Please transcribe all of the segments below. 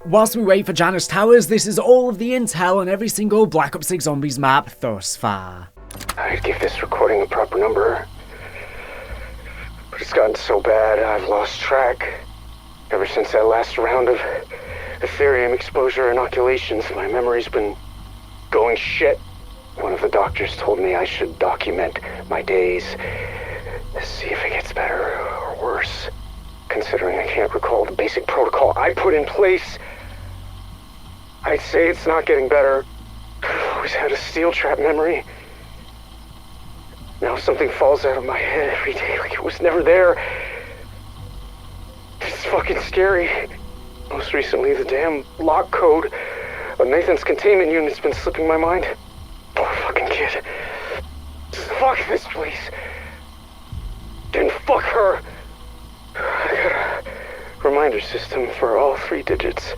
Whilst we wait for Janus Towers, this is all of the intel on every single Black Ops 6 Zombies map thus far. I'd give this recording a proper number, but it's gotten so bad I've lost track. Ever since that last round of Ethereum exposure inoculations, my memory's been going shit. One of the doctors told me I should document my days, see if it gets better or worse. Considering I can't recall the basic protocol I put in place, I'd say it's not getting better. I've always had a steel trap memory. Now something falls out of my head every day like it was never there. It's fucking scary. Most recently, the damn lock code of Nathan's containment unit's been slipping my mind. Poor fucking kid. Fuck this place. Then fuck her. I got a reminder system for all 3 digits.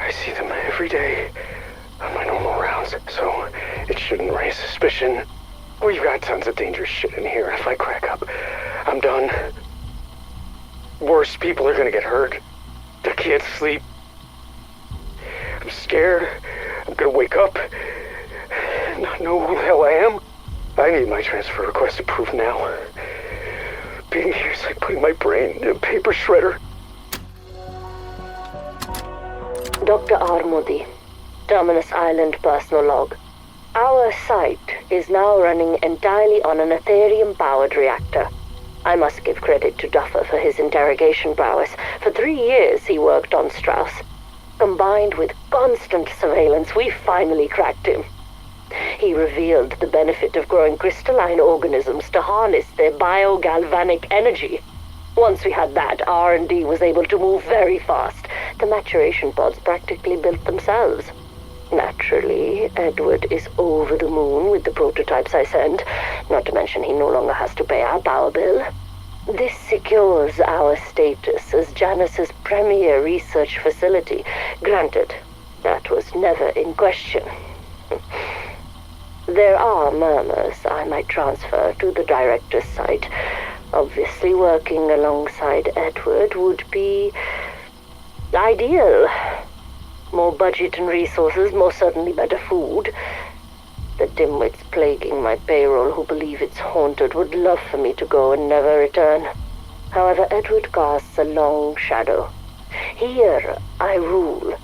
I see them every day on my normal rounds, so it shouldn't raise suspicion. We've got tons of dangerous shit in here. If I crack up, I'm done. Worse people are gonna get hurt. I can't sleep. I'm scared. I'm gonna wake up and not know who the hell I am. I need my transfer request approved now. Being here is like putting my brain in a paper shredder. Dr. Armudi, Terminus Island personal log. Our site is now running entirely on an Ethereum-powered reactor. I must give credit to Duffer for his interrogation prowess. For 3 years he worked on Strauss. Combined with constant surveillance, we finally cracked him. He revealed the benefit of growing crystalline organisms to harness their biogalvanic energy. Once we had that, R&D was able to move very fast. The maturation pods practically built themselves. Naturally, Edward is over the moon with the prototypes I sent, not to mention he no longer has to pay our power bill. This secures our status as Janus's premier research facility. Granted, that was never in question. There are murmurs I might transfer to the director's site. Obviously, working alongside Edward would be ideal. More budget and resources, most certainly better food. The dimwits plaguing my payroll who believe it's haunted would love for me to go and never return. However, Edward casts a long shadow. Here, I rule.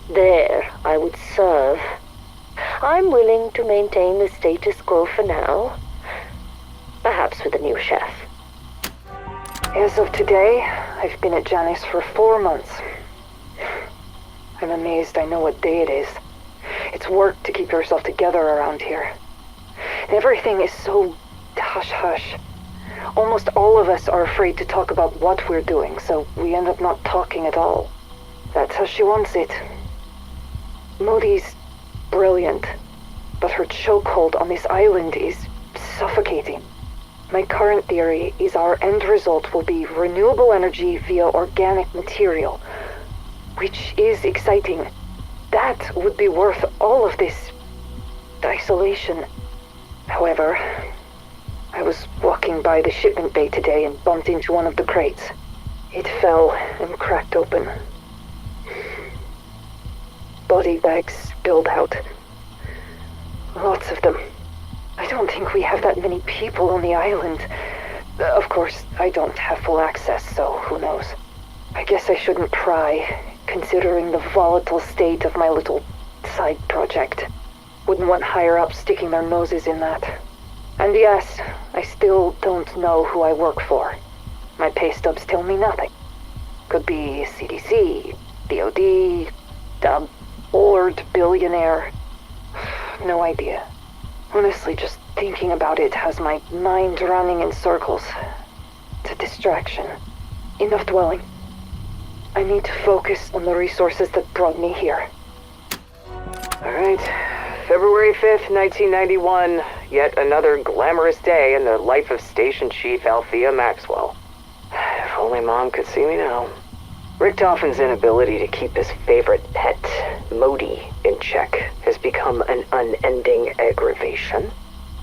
There, I would serve. I'm willing to maintain the status quo for now. Perhaps with a new chef. As of today, I've been at Janus for 4 months. I'm amazed I know what day it is. It's work to keep yourself together around here. Everything is so hush-hush. Almost all of us are afraid to talk about what we're doing, so we end up not talking at all. That's how she wants it. Modi's brilliant, but her chokehold on this island is suffocating. My current theory is our end result will be renewable energy via organic material, which is exciting. That would be worth all of this isolation. However, I was walking by the shipment bay today and bumped into one of the crates. It fell and cracked open. Body bags spilled out. Lots of them. I don't think we have that many people on the island. Of course, I don't have full access, so who knows. I guess I shouldn't pry, considering the volatile state of my little side project. Wouldn't want higher-ups sticking their noses in that. And yes, I still don't know who I work for. My pay stubs tell me nothing. Could be CDC, DOD, a bored billionaire. No idea. Honestly, just thinking about it has my mind running in circles. It's a distraction. Enough dwelling. I need to focus on the resources that brought me here. Alright, February 5th, 1991. Yet another glamorous day in the life of Station Chief Althea Maxwell. If only Mom could see me now. Richtofen's inability to keep his favorite pet, Modi, in check has become an unending aggravation.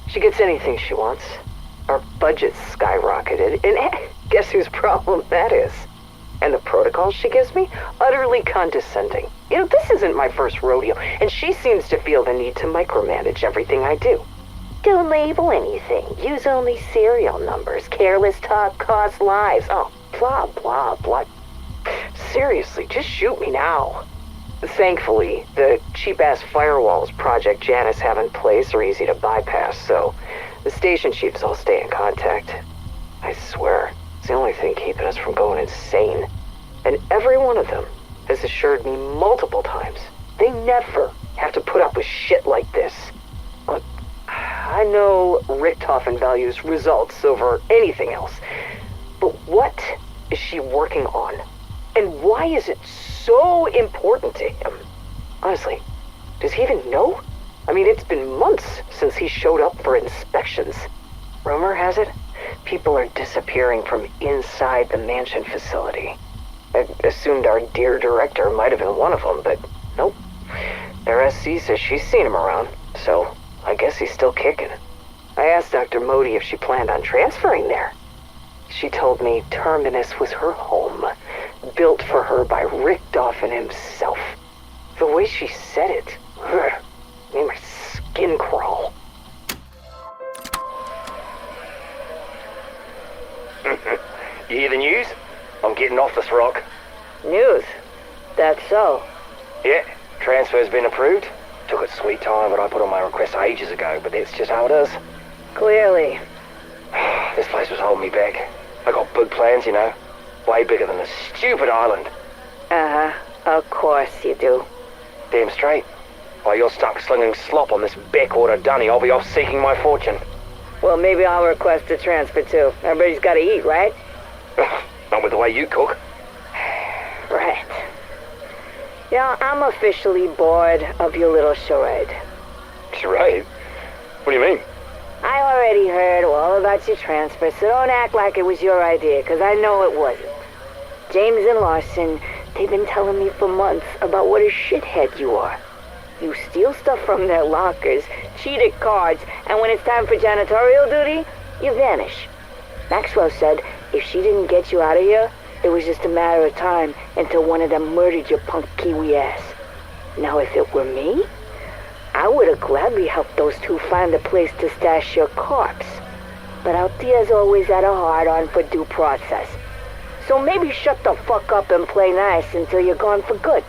She gets anything she wants. Our budget's skyrocketed, and guess whose problem that is? And the protocols she gives me? Utterly condescending. You know, this isn't my first rodeo, and she seems to feel the need to micromanage everything I do. Don't label anything. Use only serial numbers. Careless talk costs lives. Oh, blah, blah, blah. Seriously, just shoot me now. Thankfully, the cheap-ass firewalls Project Janus have in place are easy to bypass, so the station chiefs all stay in contact. I swear, it's the only thing keeping us from going insane. And every one of them has assured me multiple times they never have to put up with shit like this. Look, I know Richtofen values results over anything else, but what is she working on? And why is it so important to him? Honestly, does he even know? I mean, it's been months since he showed up for inspections. Rumor has it, people are disappearing from inside the mansion facility. I assumed our dear director might have been one of them, but nope. Their SC says she's seen him around, so I guess he's still kicking. I asked Dr. Modi if she planned on transferring there. She told me Terminus was her home, built for her by Richtofen himself. The way she said it, made my skin crawl. You hear the news? I'm getting off this rock. News? That's so. Yeah, transfer's been approved. Took its sweet time, but I put on my request ages ago, but that's just how it is. Clearly. This place was holding me back. I got big plans, you know. Way bigger than this stupid island. Uh-huh. Of course you do. Damn straight. While you're stuck slinging slop on this backwater dunny, I'll be off seeking my fortune. Well, maybe I'll request a transfer too. Everybody's gotta eat, right? Not with the way you cook. Right. Yeah, I'm officially bored of your little charade. Charade? What do you mean? I already heard all about your transfer, so don't act like it was your idea, because I know it wasn't. James and Larson, they've been telling me for months about what a shithead you are. You steal stuff from their lockers, cheat at cards, and when it's time for janitorial duty, you vanish. Maxwell said if she didn't get you out of here, it was just a matter of time until one of them murdered your punk Kiwi ass. Now if it were me, I would have gladly helped those two find a place to stash your corpse. But Althea's always had a hard-on for due process. So maybe shut the fuck up and play nice until you're gone for good.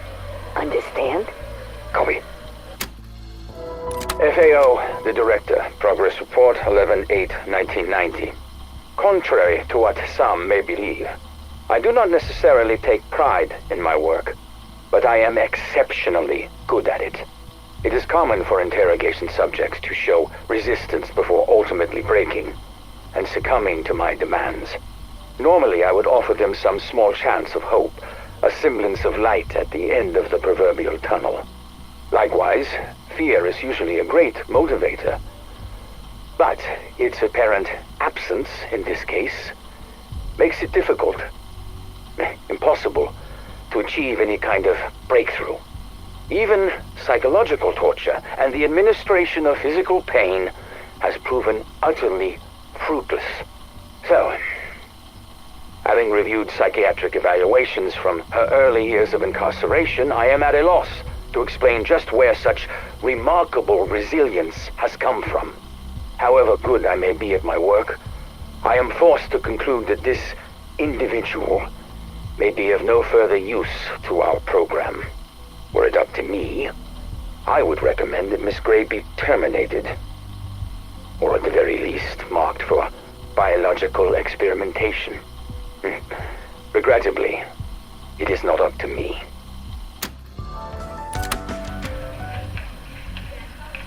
Understand? Copy. FAO, the Director. Progress Report 11/8/1990. Contrary to what some may believe, I do not necessarily take pride in my work, but I am exceptionally good at it. It is common for interrogation subjects to show resistance before ultimately breaking and succumbing to my demands. Normally, I would offer them some small chance of hope, a semblance of light at the end of the proverbial tunnel. Likewise, fear is usually a great motivator. But its apparent absence in this case makes it difficult, impossible, to achieve any kind of breakthrough. Even psychological torture and the administration of physical pain has proven utterly fruitless. So, having reviewed psychiatric evaluations from her early years of incarceration, I am at a loss to explain just where such remarkable resilience has come from. However good I may be at my work, I am forced to conclude that this individual may be of no further use to our program. Were it up to me, I would recommend that Miss Gray be terminated, or at the very least marked for biological experimentation. Regrettably, it is not up to me.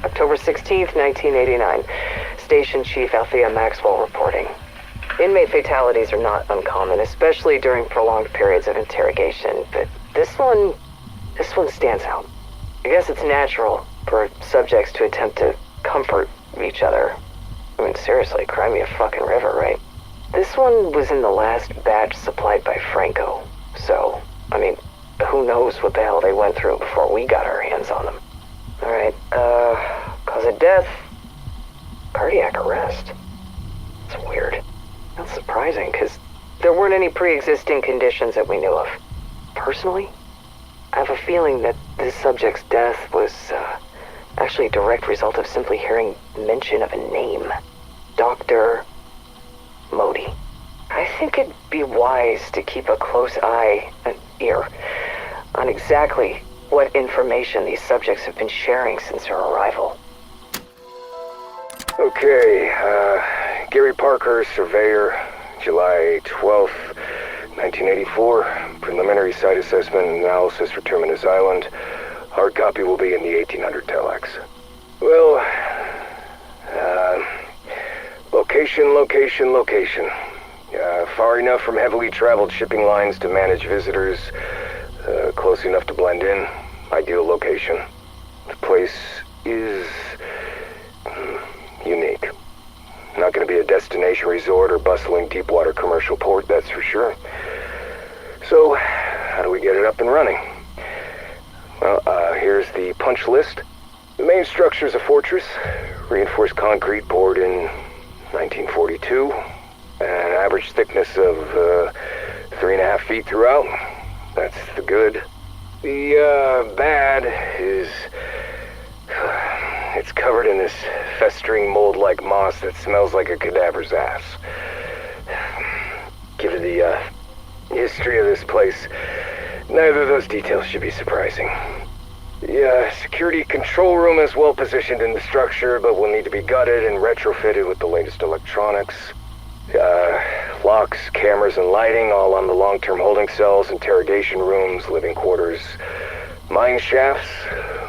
October 16th, 1989. Station Chief Althea Maxwell reporting. Inmate fatalities are not uncommon, especially during prolonged periods of interrogation, but this one stands out. I guess it's natural for subjects to attempt to comfort each other. I mean, seriously, cry me a fucking river, right? This one was in the last batch supplied by Franco, so, I mean, who knows what the hell they went through before we got our hands on them. Alright, cause of death, cardiac arrest. It's weird. Not surprising, because There weren't any pre-existing conditions that we knew of. Personally, I have a feeling that this subject's death was actually a direct result of simply hearing mention of a name. Dr. Modi. I think it'd be wise to keep a close eye and ear on exactly what information these subjects have been sharing since their arrival. Okay, Gary Parker, surveyor, July 12th, 1984. Preliminary site assessment and analysis for Terminus Island. Hard copy will be in the 1800 telex. Well, location. Far enough from heavily traveled shipping lines to manage visitors. Close enough to blend in. Ideal location. The place is unique. Not going to be a destination resort or bustling deepwater commercial port, that's for sure. So, how do we get it up and running? Well, here's the punch list. The main structure is a fortress, reinforced concrete poured in 1942, an average thickness of 3.5 feet throughout. That's the good. The bad is it's covered in this festering mold-like moss that smells like a cadaver's ass. Given the history of this place, neither of those details should be surprising. The security control room is well positioned in the structure, but will need to be gutted and retrofitted with the latest electronics. Locks, cameras, and lighting all on the long-term holding cells, interrogation rooms, living quarters, mine shafts,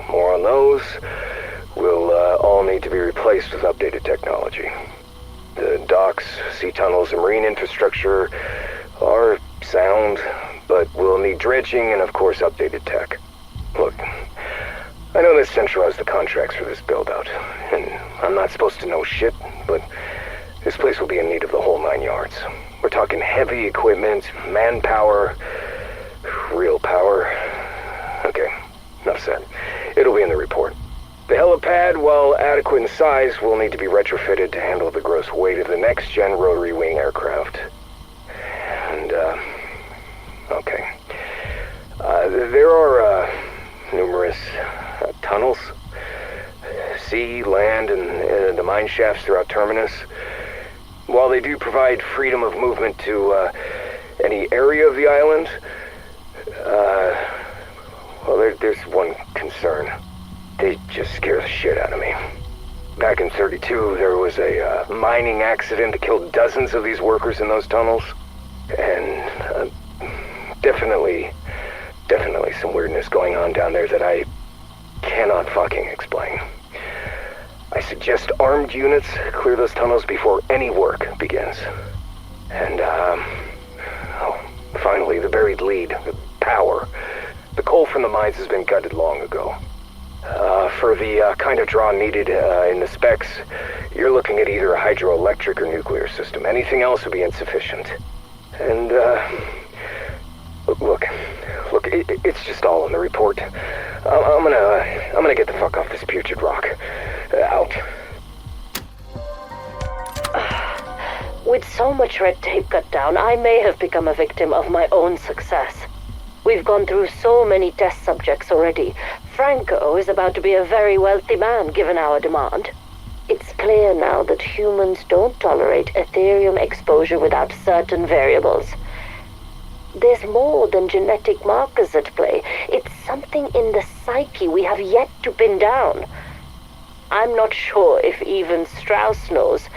more on those, will all need to be replaced with updated technology. The docks, sea tunnels, and marine infrastructure are sound, but will need dredging and, of course, updated tech. Look, I know that Central has the contracts for this build-out, and I'm not supposed to know shit, but this place will be in need of the whole 9 yards. We're talking heavy equipment, manpower, real power. Okay, enough said. It'll be in the report. The helipad, while adequate in size, will need to be retrofitted to handle the gross weight of the next-gen rotary wing aircraft. And, okay. There are, numerous tunnels, sea, land, and the mine shafts throughout Terminus. While they do provide freedom of movement to any area of the island, well, there's one concern. They just scare the shit out of me. Back in 32, there was a mining accident that killed dozens of these workers in those tunnels. And definitely some weirdness going on down there that I cannot fucking explain. I suggest armed units clear those tunnels before any work begins. And, finally, the buried lead, the power. The coal from the mines has been gutted long ago. For the kind of draw needed in the specs, you're looking at either a hydroelectric or nuclear system. Anything else would be insufficient. And, look, it's just all in the report. I'm gonna get the fuck off this putrid rock. Out. With so much red tape cut down, I may have become a victim of my own success. We've gone through so many test subjects already. Franco is about to be a very wealthy man, given our demand. It's clear now that humans don't tolerate Ethereum exposure without certain variables. There's more than genetic markers at play. It's something in the psyche we have yet to pin down. I'm not sure if even Strauss knows.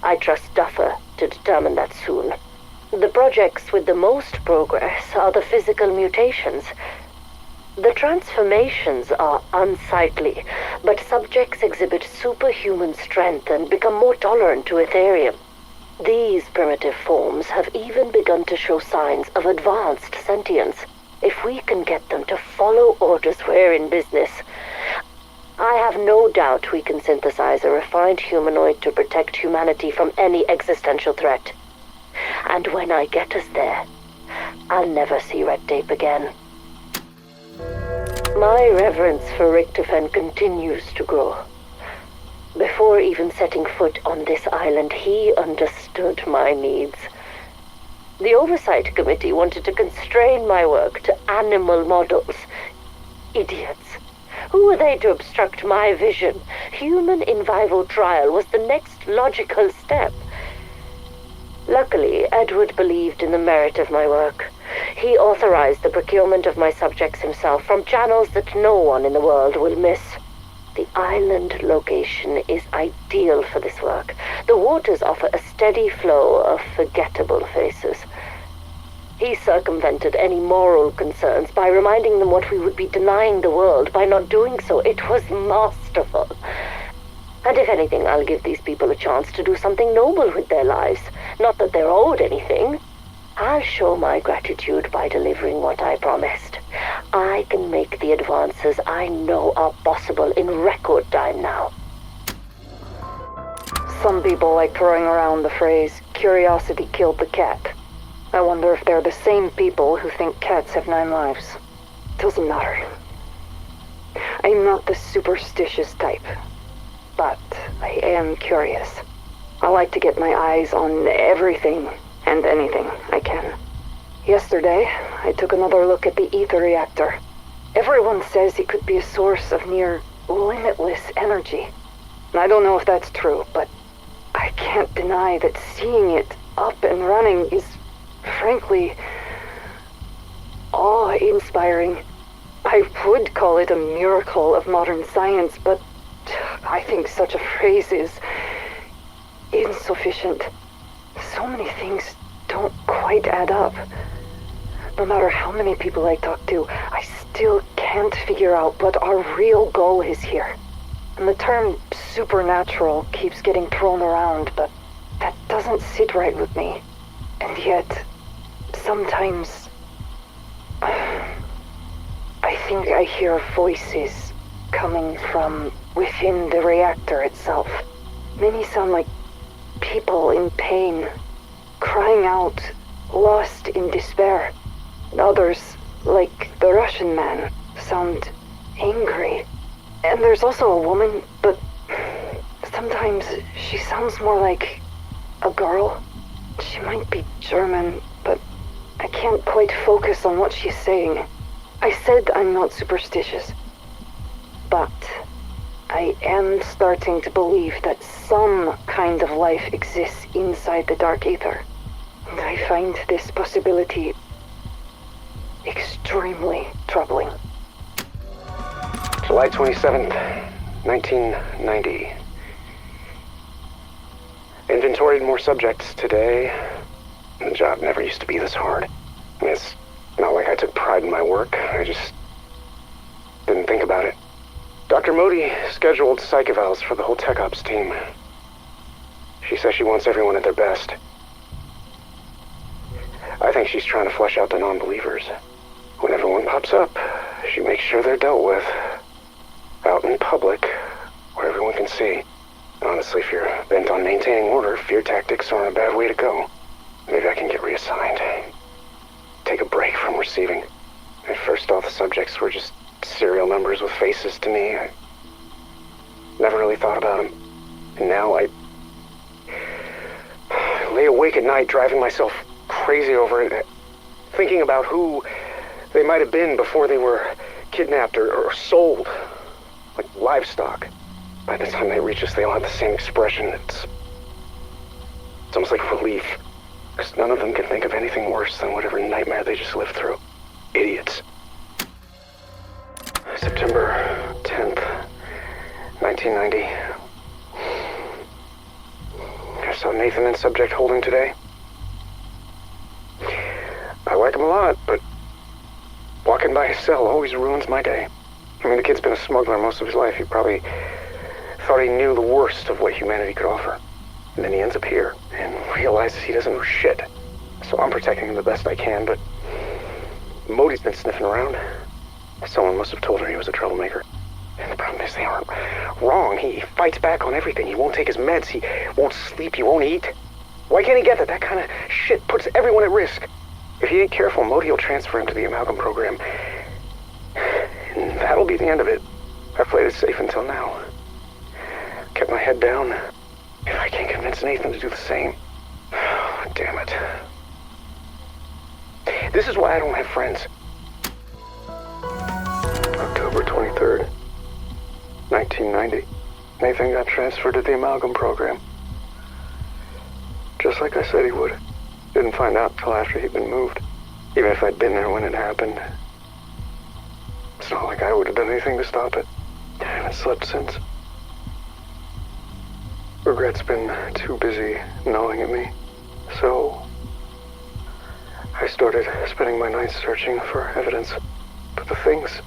I trust Duffer to determine that soon. The projects with the most progress are the physical mutations. The transformations are unsightly, but subjects exhibit superhuman strength and become more tolerant to Ethereum. These primitive forms have even begun to show signs of advanced sentience. If we can get them to follow orders, we're in business. I have no doubt we can synthesize a refined humanoid to protect humanity from any existential threat. And when I get us there, I'll never see red tape again. My reverence for Richtofen continues to grow. Before even setting foot on this island, he understood my needs. The Oversight Committee wanted to constrain my work to animal models. Idiots. Who were they to obstruct my vision? Human in vivo trial was the next logical step. Luckily, Edward believed in the merit of my work. He authorized the procurement of my subjects himself from channels that no one in the world will miss. The island location is ideal for this work. The waters offer a steady flow of forgettable faces. He circumvented any moral concerns by reminding them what we would be denying the world by not doing so. It was masterful. And if anything, I'll give these people a chance to do something noble with their lives. Not that they're owed anything. I'll show my gratitude by delivering what I promised. I can make the advances I know are possible in record time now. Some people like throwing around the phrase, curiosity killed the cat. I wonder if they're the same people who think cats have 9 lives. Doesn't matter. I'm not the superstitious type, but I am curious. I like to get my eyes on everything and anything I can. Yesterday, I took another look at the ether reactor. Everyone says it could be a source of near limitless energy. And I don't know if that's true, but I can't deny that seeing it up and running is, frankly, awe-inspiring. I would call it a miracle of modern science, but I think such a phrase is insufficient. So many things don't quite add up. No matter how many people I talk to, I still can't figure out what our real goal is here. And the term supernatural keeps getting thrown around, but that doesn't sit right with me. And yet, sometimes I think I hear voices coming from within the reactor itself. Many sound like people in pain, crying out, lost in despair. And others, like the Russian man, sound angry. And there's also a woman, but sometimes she sounds more like a girl. She might be German, but I can't quite focus on what she's saying. I said I'm not superstitious, but I am starting to believe that some kind of life exists inside the dark ether. And I find this possibility extremely troubling. July 27th, 1990. Inventoried more subjects today. The job never used to be this hard. I mean, it's not like I took pride in my work. I just didn't think about it. Dr. Modi scheduled psych evals for the whole tech ops team. She says she wants everyone at their best. I think she's trying to flush out the non-believers. When everyone pops up, she makes sure they're dealt with. Out in public, where everyone can see. Honestly, if you're bent on maintaining order, fear tactics aren't a bad way to go. Maybe I can get reassigned. Take a break from receiving. At first, all the subjects were just serial numbers with faces to me. I never really thought about them. And now I lay awake at night driving myself crazy over it, thinking about who they might have been before they were kidnapped or sold, like livestock. By the time they reach us, they all have the same expression. It's almost like relief, because none of them can think of anything worse than whatever nightmare they just lived through. Idiots. September 10th, 1990. I saw Nathan and Subject holding today. I like him a lot, but walking by his cell always ruins my day. I mean, the kid's been a smuggler most of his life. He probably thought he knew the worst of what humanity could offer. And then he ends up here and realizes he doesn't know shit. So I'm protecting him the best I can, but Modi's been sniffing around. Someone must have told her he was a troublemaker. And the problem is they aren't wrong. He fights back on everything. He won't take his meds. He won't sleep. He won't eat. Why can't he get that? That kind of shit puts everyone at risk. If he ain't careful, Modi will transfer him to the amalgam program. And that'll be the end of it. I've played it safe until now. Kept my head down. If I can't convince Nathan to do the same. Damn it. This is why I don't have friends. October 23rd, 1990. Nathan got transferred to the amalgam program. Just like I said he would. Didn't find out until after he'd been moved. Even if I'd been there when it happened. It's not like I would have done anything to stop it. I haven't slept since. Regret's been too busy gnawing at me. So I started spending my nights searching for evidence. But the things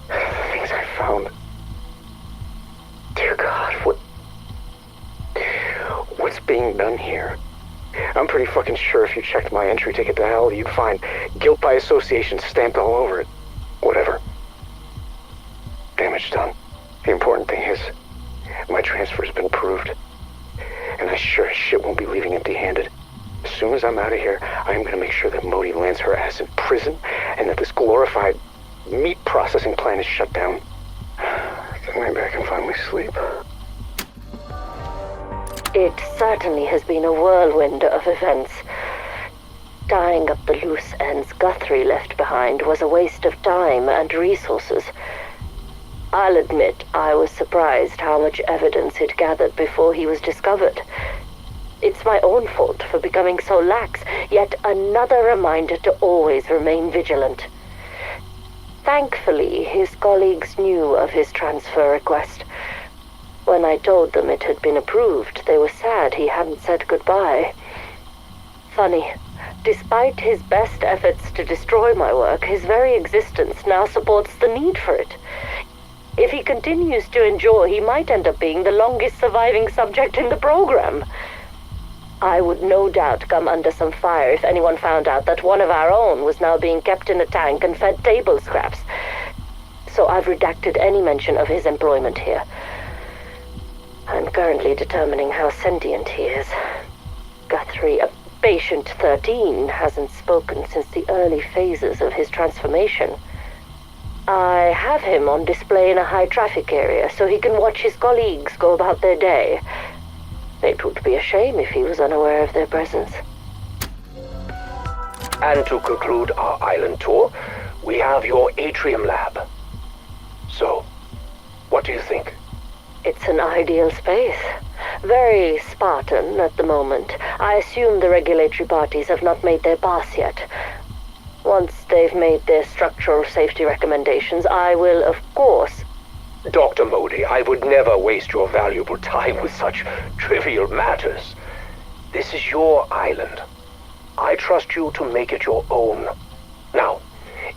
I found. Dear God, what's being done here? I'm pretty fucking sure if you checked my entry ticket to hell, you'd find guilt by association stamped all over it. Whatever. Damage done. The important thing is, my transfer's been approved. And I sure as shit won't be leaving empty-handed. As soon as I'm out of here, I am gonna make sure that Modi lands her ass in prison, and that this glorified meat processing plant is shut down. Then maybe I can finally sleep. It certainly has been a whirlwind of events. Tying up the loose ends Guthrie left behind was a waste of time and resources. I'll admit I was surprised how much evidence he'd gathered before he was discovered. It's my own fault for becoming so lax, yet another reminder to always remain vigilant. Thankfully, his colleagues knew of his transfer request. When I told them it had been approved, they were sad he hadn't said goodbye. Funny, despite his best efforts to destroy my work, his very existence now supports the need for it. If he continues to endure, he might end up being the longest surviving subject in the program. I would no doubt come under some fire if anyone found out that one of our own was now being kept in a tank and fed table scraps. So I've redacted any mention of his employment here. I'm currently determining how sentient he is. Guthrie, Patient 13, hasn't spoken since the early phases of his transformation. I have him on display in a high-traffic area so he can watch his colleagues go about their day. It would be a shame if he was unaware of their presence. And to conclude our island tour, we have your atrium lab. So, what do you think? It's an ideal space. Very Spartan at the moment. I assume the regulatory parties have not made their pass yet. Once they've made their structural safety recommendations, I will, of course... Dr. Modi, I would never waste your valuable time with such trivial matters. This is your island. I trust you to make it your own. Now,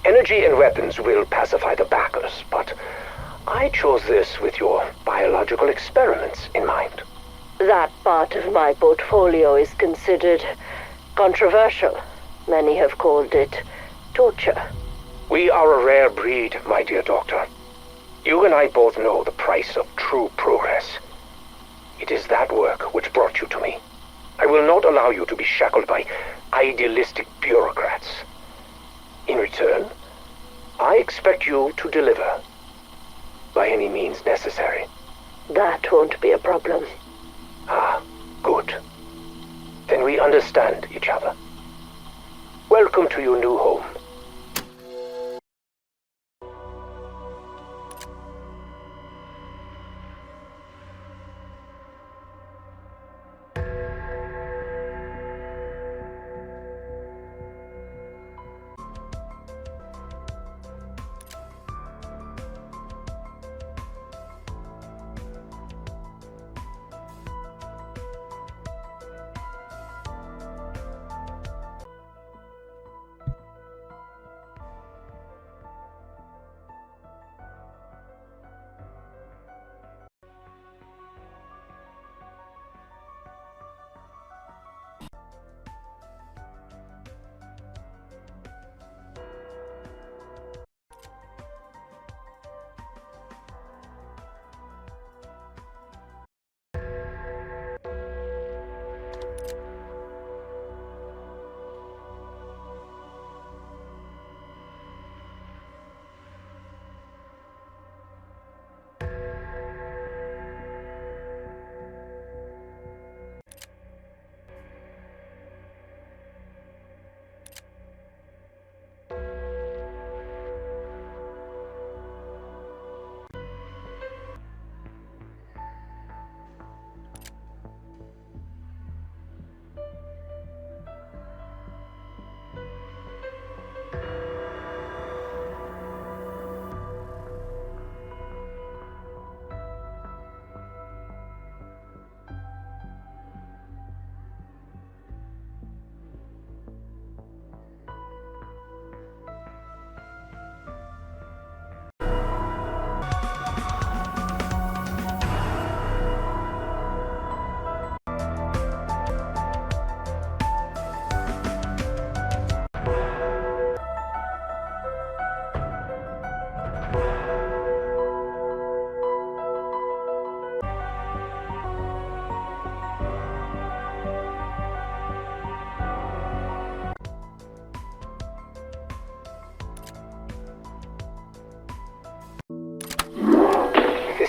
energy and weapons will pacify the backers, but I chose this with your biological experiments in mind. That part of my portfolio is considered controversial. Many have called it torture. We are a rare breed, my dear doctor. You and I both know the price of true progress. It is that work which brought you to me. I will not allow you to be shackled by idealistic bureaucrats. In return, I expect you to deliver, by any means necessary. That won't be a problem. Ah, good. Then we understand each other. Welcome to your new home.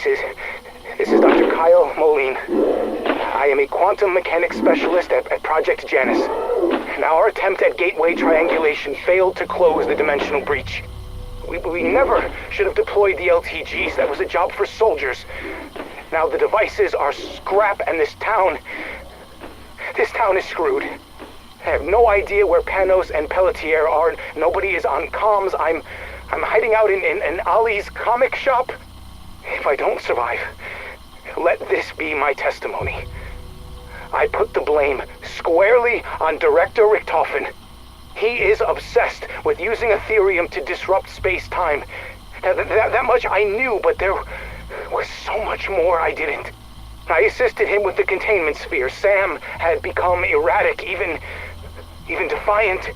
This is Dr. Kyle Moline. I am a quantum mechanics specialist at Project Janus. Now, our attempt at gateway triangulation failed to close the dimensional breach. We never should have deployed the LTGs. That was a job for soldiers. Now the devices are scrap, and this town is screwed. I have no idea where Panos and Pelletier are. Nobody is on comms. I'm hiding out in Ali's comic shop. If I don't survive, let this be my testimony. I put the blame squarely on Director Richtofen. He is obsessed with using Ethereum to disrupt space-time. That much I knew, but there was so much more I didn't. I assisted him with the containment sphere. Sam had become erratic, even defiant.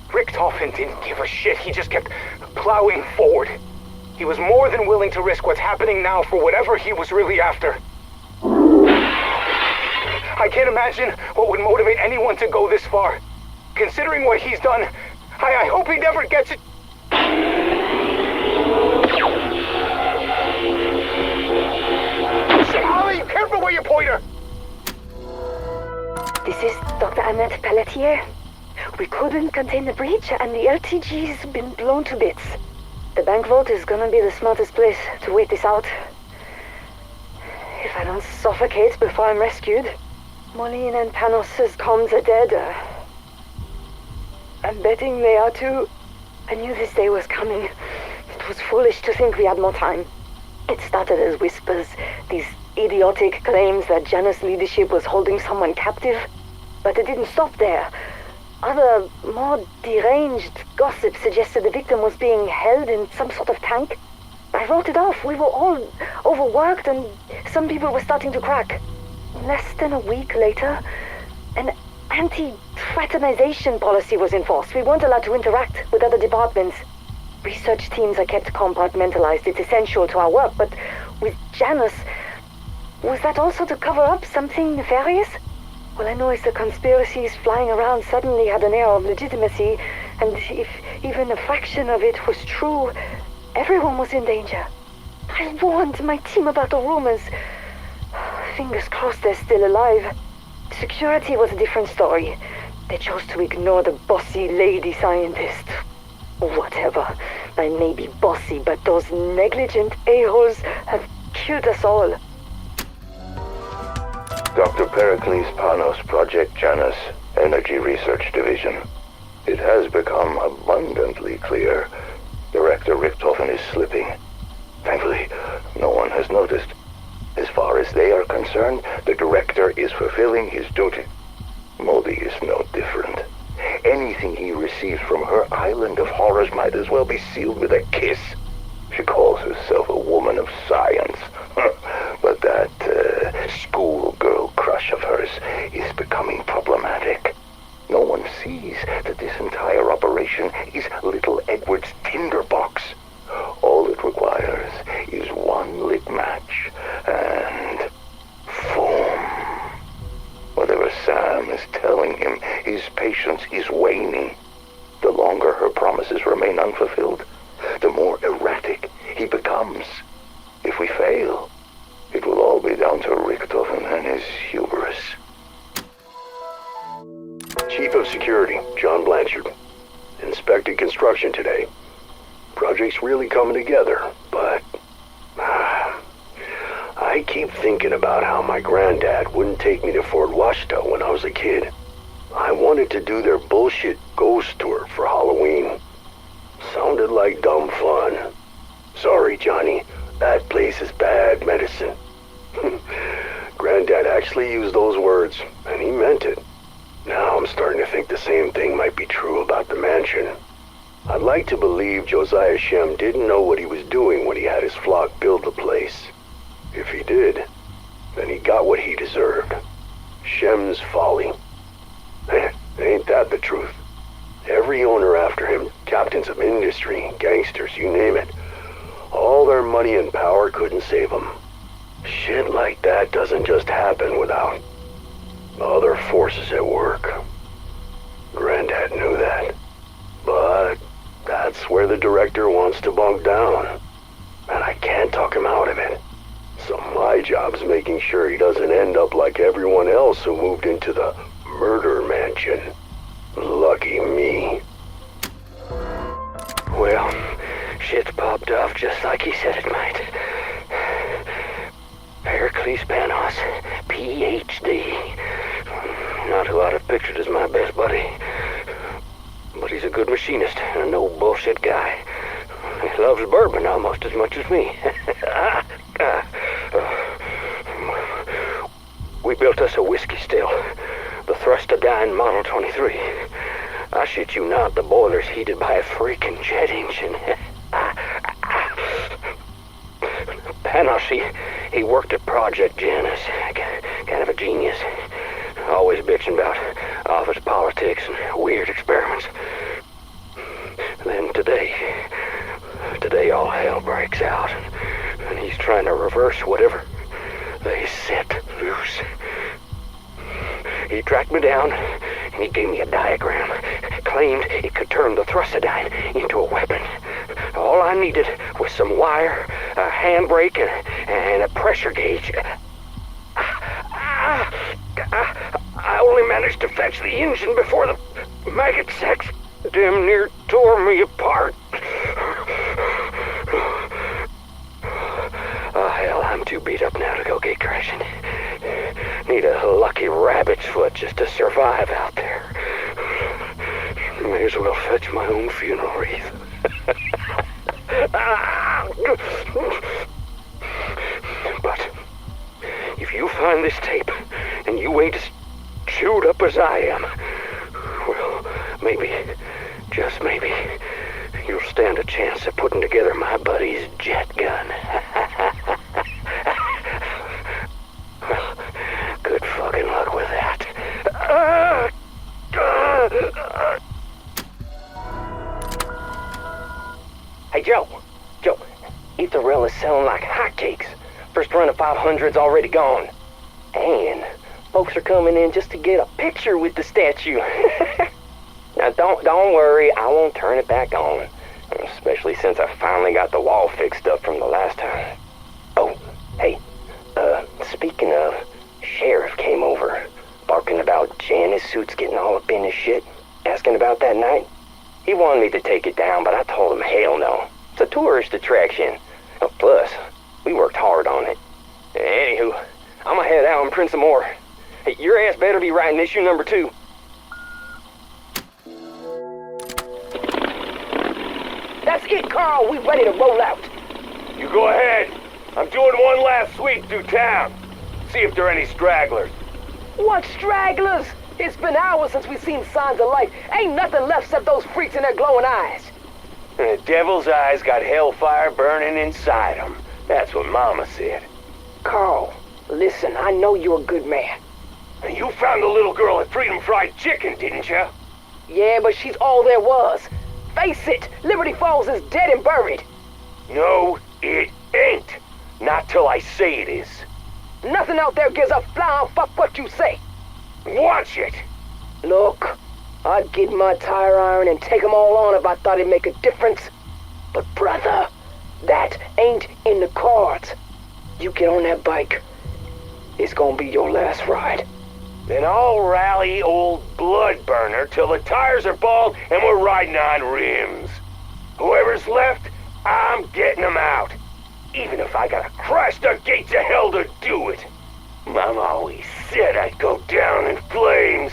Richtofen didn't give a shit. He just kept plowing forward. He was more than willing to risk what's happening now for whatever he was really after. I can't imagine what would motivate anyone to go this far. Considering what he's done, I hope he never gets it. Holly, careful where you point her! This is Dr. Annette Pelletier. We couldn't contain the breach, and the LTG's been blown to bits. The bank vault is gonna be the smartest place to wait this out. If I don't suffocate before I'm rescued. Moline and Panos' comms are dead. I'm betting they are too. I knew this day was coming. It was foolish to think we had more time. It started as whispers, these idiotic claims that Janus leadership was holding someone captive. But it didn't stop there. Other, more deranged gossip suggested the victim was being held in some sort of tank. I wrote it off. We were all overworked and some people were starting to crack. Less than a week later, an anti-fraternization policy was enforced. We weren't allowed to interact with other departments. Research teams are kept compartmentalized. It's essential to our work, but with Janus, was that also to cover up something nefarious? All I know is the conspiracies flying around suddenly had an air of legitimacy, and if even a fraction of it was true, everyone was in danger. I warned my team about the rumors. Fingers crossed they're still alive. Security was a different story. They chose to ignore the bossy lady scientist. Whatever. I may be bossy, but those negligent a-holes have killed us all. Dr. Pericles Panos, Project Janus, Energy Research Division. It has become abundantly clear Director Richtofen is slipping. Thankfully, no one has noticed. As far as they are concerned, the Director is fulfilling his duty. Modi is no different. Anything he receives from her island of horrors might as well be sealed with a kiss. She calls herself a woman of science. But that schoolgirl crush of hers is becoming problematic. No one sees that this entire operation is little Edward's tinderbox. All it requires is one lit match and foam. Whatever Sam is telling him, his patience is waning. The longer her promises remain unfulfilled, the more erratic he becomes. If we fail, it will all be down to Richtofen and his hubris. Chief of Security, John Blanchard. Inspected construction today. Project's really coming together, but I keep thinking about how my granddad wouldn't take me to Fort Washita when I was a kid. I wanted to do their bullshit ghost tour for Halloween. Sounded like dumb fun. Sorry, Johnny, that place is bad medicine. Granddad actually used those words, and he meant it. Now I'm starting to think the same thing might be true about the mansion. I'd like to believe Josiah Shem didn't know what he was doing when he had his flock build the place. If he did, then he got what he deserved. Shem's folly. Ain't that the truth? Every owner after him, captains of industry, gangsters, you name it. All their money and power couldn't save them. Shit like that doesn't just happen without other forces at work. Granddad knew that. But that's where the Director wants to bunk down. And I can't talk him out of it. My job's making sure he doesn't end up like everyone else who moved into the murder mansion. Lucky me. Well, shit's popped off just like he said it might. Heracles Panos, Ph.D. Not who I'd have pictured as my best buddy. But he's a good machinist and a no bullshit guy. He loves bourbon almost as much as me. We built us a whiskey still. The Thrustadine Model 23. I shit you not, the boiler's heated by a freaking jet engine. Panos, he worked at Project Janus. Kind of a genius. Always bitching about office politics and weird experiments. Then today all hell breaks out, and he's trying to reverse whatever they set loose. He tracked me down, and he gave me a diagram. Claimed it could turn the Thrustadine into a weapon. All I needed was some wire, a handbrake, and a pressure gauge. I only managed to fetch the engine before the maggot sex damn near tore me apart. Oh, hell, I'm too beat up now to go gate crashing. Need a lucky rabbit's foot just to survive out there. May as well fetch my own funeral wreath. But if you find this tape and you ain't as chewed up as I am, well, maybe, just maybe, you'll stand a chance at putting together my buddy's jet gun. Well, good fucking luck with that. Hey, Joe, Etherell is selling like hotcakes. First run of 500's already gone. And folks are coming in just to get a picture with the statue. Now, don't worry, I won't turn it back on. Especially since I finally got the wall fixed up from the last time. Oh, hey, speaking of, Sheriff came over, barking about Janus suits getting all up in his shit, asking about that night. He wanted me to take it down, but I told him hell no. It's a tourist attraction. Oh, plus, we worked hard on it. Anywho, I'm gonna head out and print some more. Hey, your ass better be writing issue number 2. That's it, Carl. We ready to roll out. You go ahead. I'm doing one last sweep through town. See if there are any stragglers. What stragglers? It's been hours since we've seen signs of life. Ain't nothing left except those freaks in their glowing eyes. And the devil's eyes got hellfire burning inside them. That's what Mama said. Carl, listen, I know you're a good man. And you found the little girl at Freedom Fried Chicken, didn't you? Yeah, but she's all there was. Face it, Liberty Falls is dead and buried. No, it ain't. Not till I say it is. Nothing out there gives a flying fuck what you say. Watch it! Look, I'd get my tire iron and take them all on if I thought it'd make a difference. But brother, that ain't in the cards. You get on that bike, it's gonna be your last ride. Then I'll rally old Bloodburner till the tires are bald and we're riding on rims. Whoever's left, I'm getting them out. Even if I gotta crash the gates of hell to do it. Mom always said I'd go down in flames.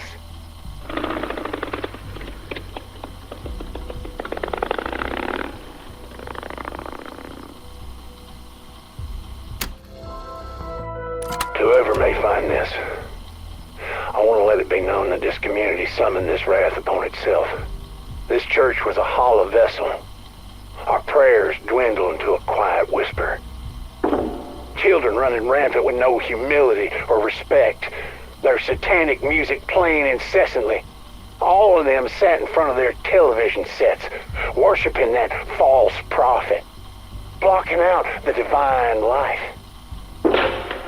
Whoever may find this, I want to let it be known that this community summoned this wrath upon itself. This church was a hollow vessel. Our prayers dwindled into a quiet whisper. Children running rampant with no humility or respect. Their satanic music playing incessantly. All of them sat in front of their television sets, worshiping that false prophet, blocking out the divine life.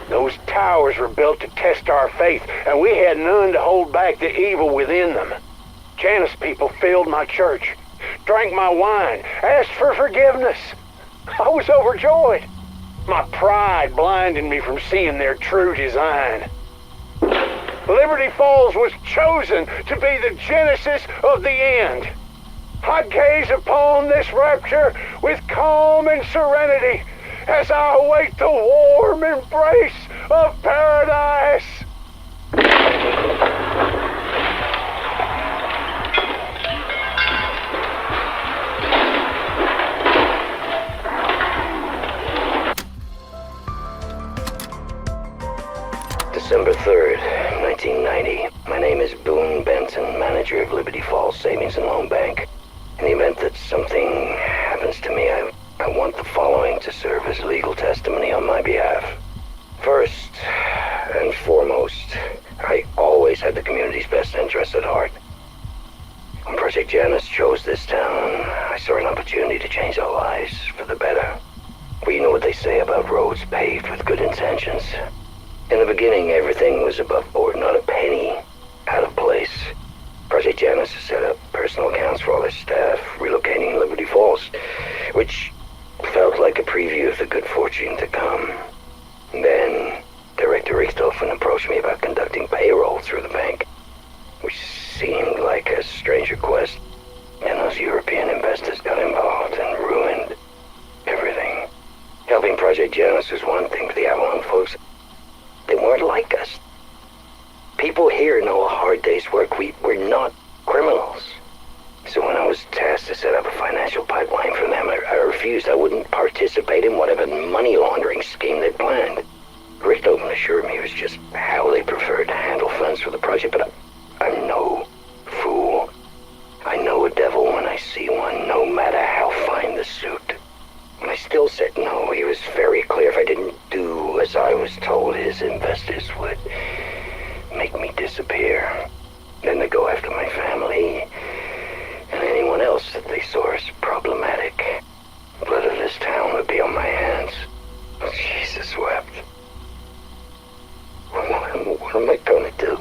Those towers were built to test our faith, and we had none to hold back the evil within them. Janus people filled my church, drank my wine, asked for forgiveness. I was overjoyed. My pride blinded me from seeing their true design. Liberty Falls was chosen to be the genesis of the end. I gaze upon this rapture with calm and serenity as I await the warm embrace of paradise. December 3rd, 1990. My name is Boone Benson, manager of Liberty Falls Savings and Loan Bank. In the event that something happens to me, I want the following to serve as legal testimony on my behalf. First and foremost, I always had the community's best interests at heart. When Project Janus chose this town, I saw an opportunity to change our lives for the better. Well, you know what they say about roads paved with good intentions. In the beginning, everything was above board, not a penny out of place. Project Janus has set up personal accounts for all their staff, relocating Liberty Falls, which felt like a preview of the good fortune to come. Then, Director Richthofen approached me about conducting payroll through the bank, which seemed like a strange request, and those European investors got involved and ruined everything. Helping Project Janus was one thing, but the Avalon folks, they weren't like us. People here know a hard day's work. We're not criminals. So when I was tasked to set up a financial pipeline for them, I refused. I wouldn't participate in whatever money laundering scheme they'd planned. Richthofen assured me it was just how they preferred to handle funds for the project, but I'm no fool. I know a devil when I see one, no matter how fine the suit. And I still said no. He was very clear. If I didn't do as I was told, his investors would make me disappear. Then they go after my family and anyone else that they saw as problematic. Blood of this town would be on my hands. Oh, Jesus wept. What am I gonna do?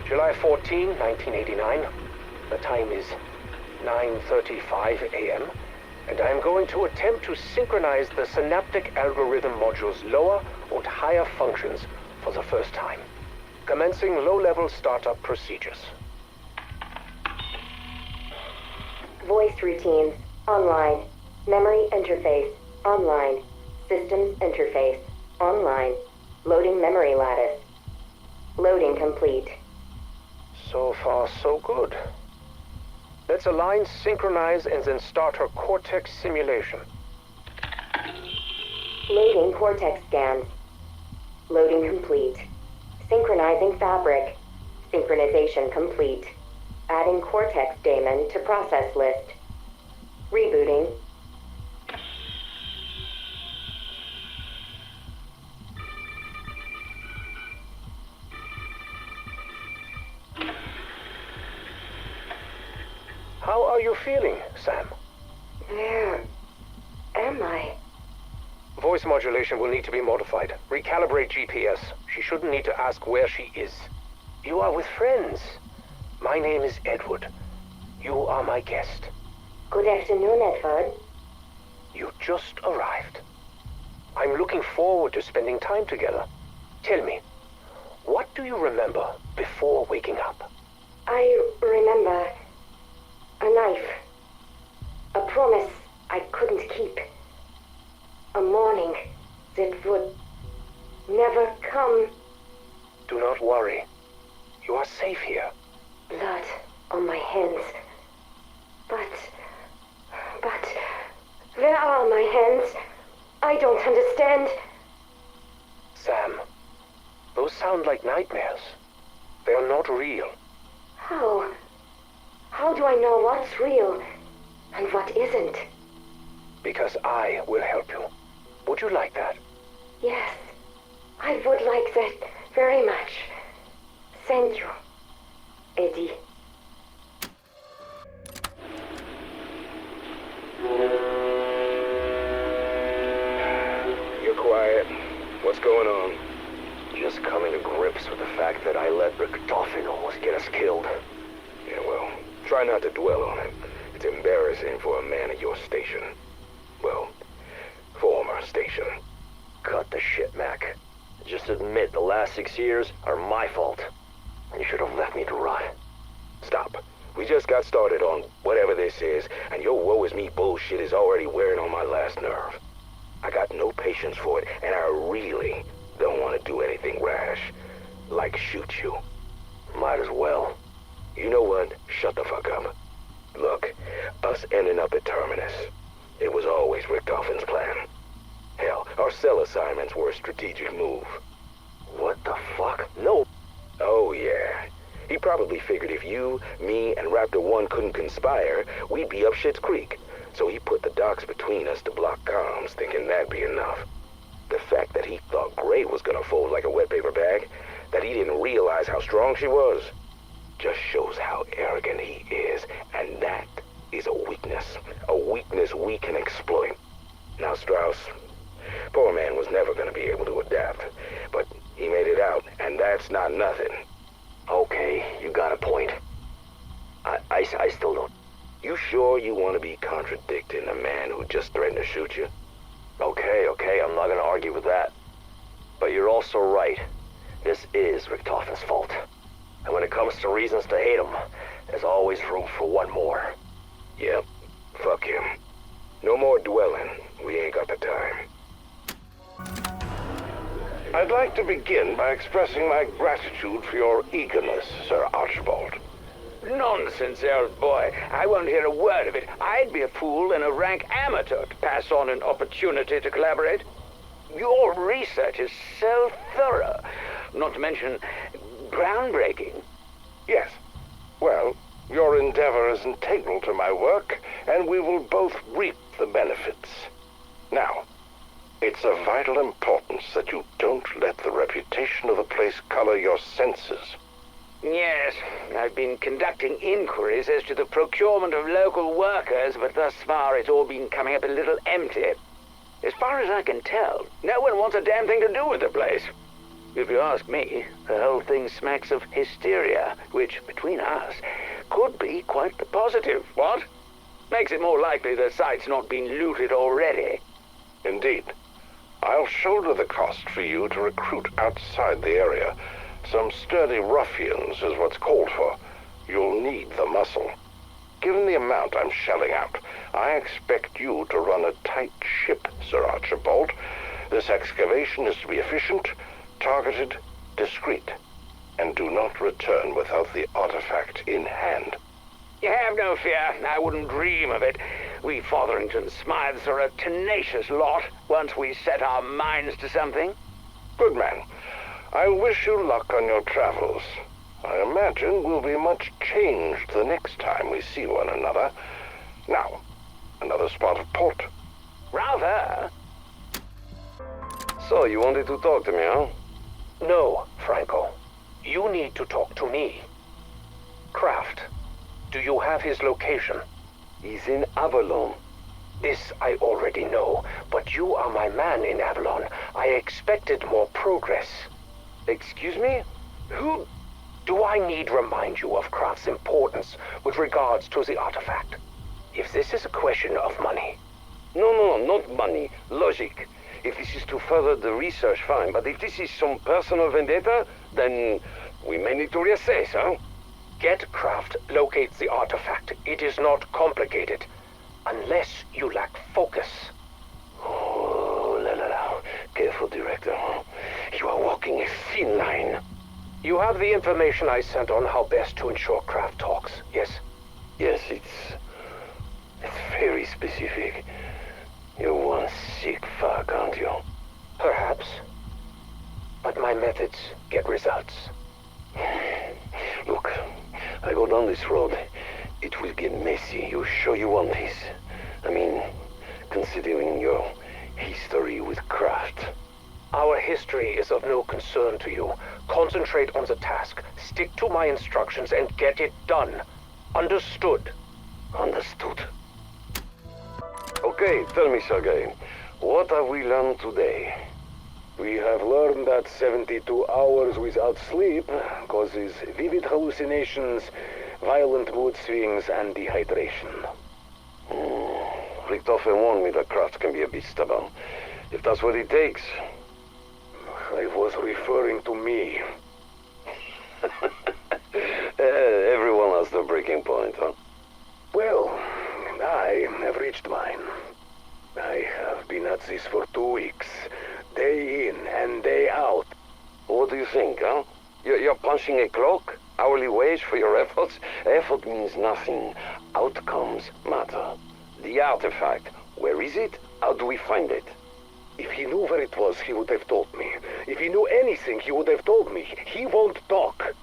July 14, 1989. The time is 9:35 a.m. and I am going to attempt to synchronize the synaptic algorithm module's lower and higher functions for the first time. Commencing low-level startup procedures. Voice routines, online. Memory interface, online. Systems interface, online. Loading memory lattice. Loading complete. So far, so good. Let's align, synchronize, and then start her cortex simulation. Loading cortex scans. Loading complete. Synchronizing fabric. Synchronization complete. Adding cortex daemon to process list. Rebooting. How are you feeling, Sam? Where am I? Voice modulation will need to be modified. Recalibrate GPS. She shouldn't need to ask where she is. You are with friends. My name is Edward. You are my guest. Good afternoon, Edward. You just arrived. I'm looking forward to spending time together. Tell me, what do you remember before waking up? I remember a knife. A promise I couldn't keep. A morning that would never come. Do not worry. You are safe here. Blood on my hands. But where are my hands? I don't understand. Sam, those sound like nightmares. They are not real. How? How do I know what's real and what isn't? Because I will help you. Would you like that? Yes, I would like that very much. Thank you, Eddie. You're quiet. What's going on? Just coming to grips with the fact that I let Richtofen almost get us killed. Yeah, well, try not to dwell on it. It's embarrassing for a man at your station. Well, former station. Cut the shit, Mac. Just admit the last 6 years are my fault. You should have left me to rot. Stop. We just got started on whatever this is, and your woe is me bullshit is already wearing on my last nerve. I got no patience for it, and I really don't want to do anything rash. Like shoot you. Might as well. You know what? Shut the fuck up. Look, us ending up at Terminus. It was always Richtofen's plan. Hell, our cell assignments were a strategic move. What the fuck? No. Oh yeah. He probably figured if you, me, and Raptor 1 couldn't conspire, we'd be up Shit's Creek. So he put the docks between us to block comms, thinking that'd be enough. The fact that he thought Gray was gonna fold like a wet paper bag, that he didn't realize how strong she was, just shows how arrogant he is, and that is a weakness. A weakness we can exploit. Now Strauss, poor man was never gonna be able to adapt, but he made it out, and that's not nothing. Okay, you got a point. I still don't. You sure you want to be contradicting a man who just threatened to shoot you? Okay, I'm not gonna argue with that. But you're also right. This is Richtofen's fault. And when it comes to reasons to hate him, there's always room for one more. Yep, fuck him. No more dwelling. We ain't got the time. I'd like to begin by expressing my gratitude for your eagerness, Sir Archibald. Nonsense, old boy. I won't hear a word of it. I'd be a fool and a rank amateur to pass on an opportunity to collaborate. Your research is so thorough, not to mention groundbreaking. Yes. Well, your endeavor is integral to my work, and we will both reap the benefits. Now, it's of vital importance that you don't let the reputation of the place color your senses. Yes, I've been conducting inquiries as to the procurement of local workers, but thus far it's all been coming up a little empty. As far as I can tell, no one wants a damn thing to do with the place. If you ask me, the whole thing smacks of hysteria, which, between us, could be quite the positive, what? Makes it more likely the site's not been looted already. Indeed. I'll shoulder the cost for you to recruit outside the area. Some sturdy ruffians is what's called for. You'll need the muscle. Given the amount I'm shelling out, I expect you to run a tight ship, Sir Archibald. This excavation is to be efficient, targeted, discreet, and do not return without the artifact in hand. You have no fear. I wouldn't dream of it. We Fotherington Smythes are a tenacious lot once we set our minds to something. Good man. I wish you luck on your travels. I imagine we'll be much changed the next time we see one another. Now, Another spot of port. Rather. So, you wanted to talk to me, huh? No, Franco. You need to talk to me. Kraft, do you have his location? He's in Avalon. This I already know, but you are my man in Avalon. I expected more progress. Excuse me? Who? Do I need remind you of Kraft's importance with regards to the artifact? If this is a question of money... No, not money. Logic. If this is to further the research, fine. But if this is some personal vendetta, then we may need to reassess, huh? Get Kraft, locate the artifact. It is not complicated. Unless you lack focus. Oh, la. Careful, Director. You are walking a thin line. You have the information I sent on how best to ensure Kraft talks, yes? Yes, it's very specific. You're one sick fuck, aren't you? Perhaps. But my methods get results. Look, I go down this road. It will get messy. You sure you want this? I mean, considering your history with Kraft. Our history is of no concern to you. Concentrate on the task. Stick to my instructions and get it done. Understood? Understood. Okay, tell me, Sergei, what have we learned today? We have learned that 72 hours without sleep causes vivid hallucinations, violent mood swings, and dehydration. Richtofen warned me that Kraft can be a bit stubborn. If that's what it takes... I was referring to me. Everyone has their breaking point, huh? Well, I have reached mine. I have been at this for 2 weeks, day in and day out. What do you think, huh? You're punching a clock? Hourly wage for your efforts? Effort means nothing. Outcomes matter. The artifact, where is it? How do we find it? If he knew where it was, he would have told me. If he knew anything, he would have told me. He won't talk.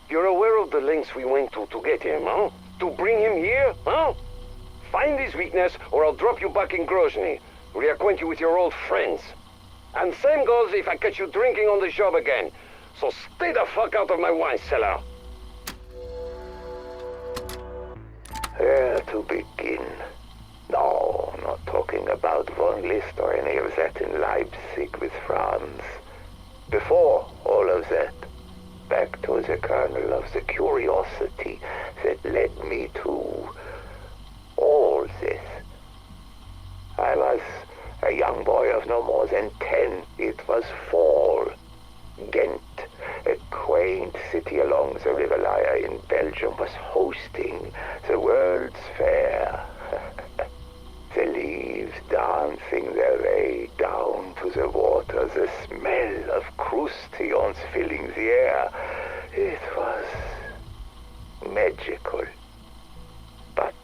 You're aware of the lengths we went to get him, huh? To bring him here, huh? Find his weakness, or I'll drop you back in Grozny. Reacquaint you with your old friends. And same goes if I catch you drinking on the job again. So stay the fuck out of my wine cellar. Where to begin? No, not talking about von List or any of that in Leipzig with Franz. Before all of that, back to the kernel of the curiosity that led me to all this. I was a young boy of no more than 10. It was fall. Ghent, a quaint city along the River Lier in Belgium, was hosting the World's Fair. The leaves dancing their way down to the water, the smell of crustaceans filling the air. It was magical. But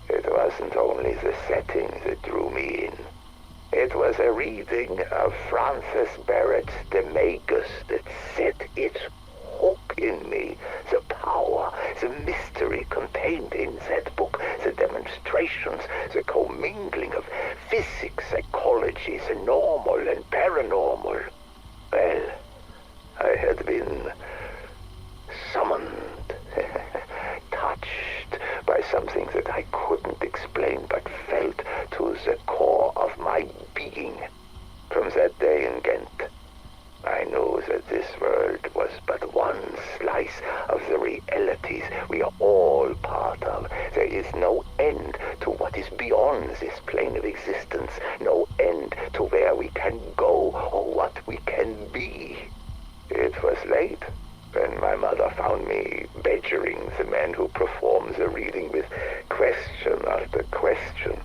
it wasn't only the setting that drew me in. It was a reading of Francis Barrett's De Magus that set its hook in me. The power, the mystery contained in that book, the demonstrations, the commingling of physics, psychology, the normal and paranormal. Well, I had been summoned, touched by something that I couldn't explain but felt to the core of my being. From that day in Ghent, I knew that this world was but one slice of the realities we are all part of. There is no end to what is beyond this plane of existence, no end to where we can go or what we can be. It was late when my mother found me badgering the man who performs the reading with question after question.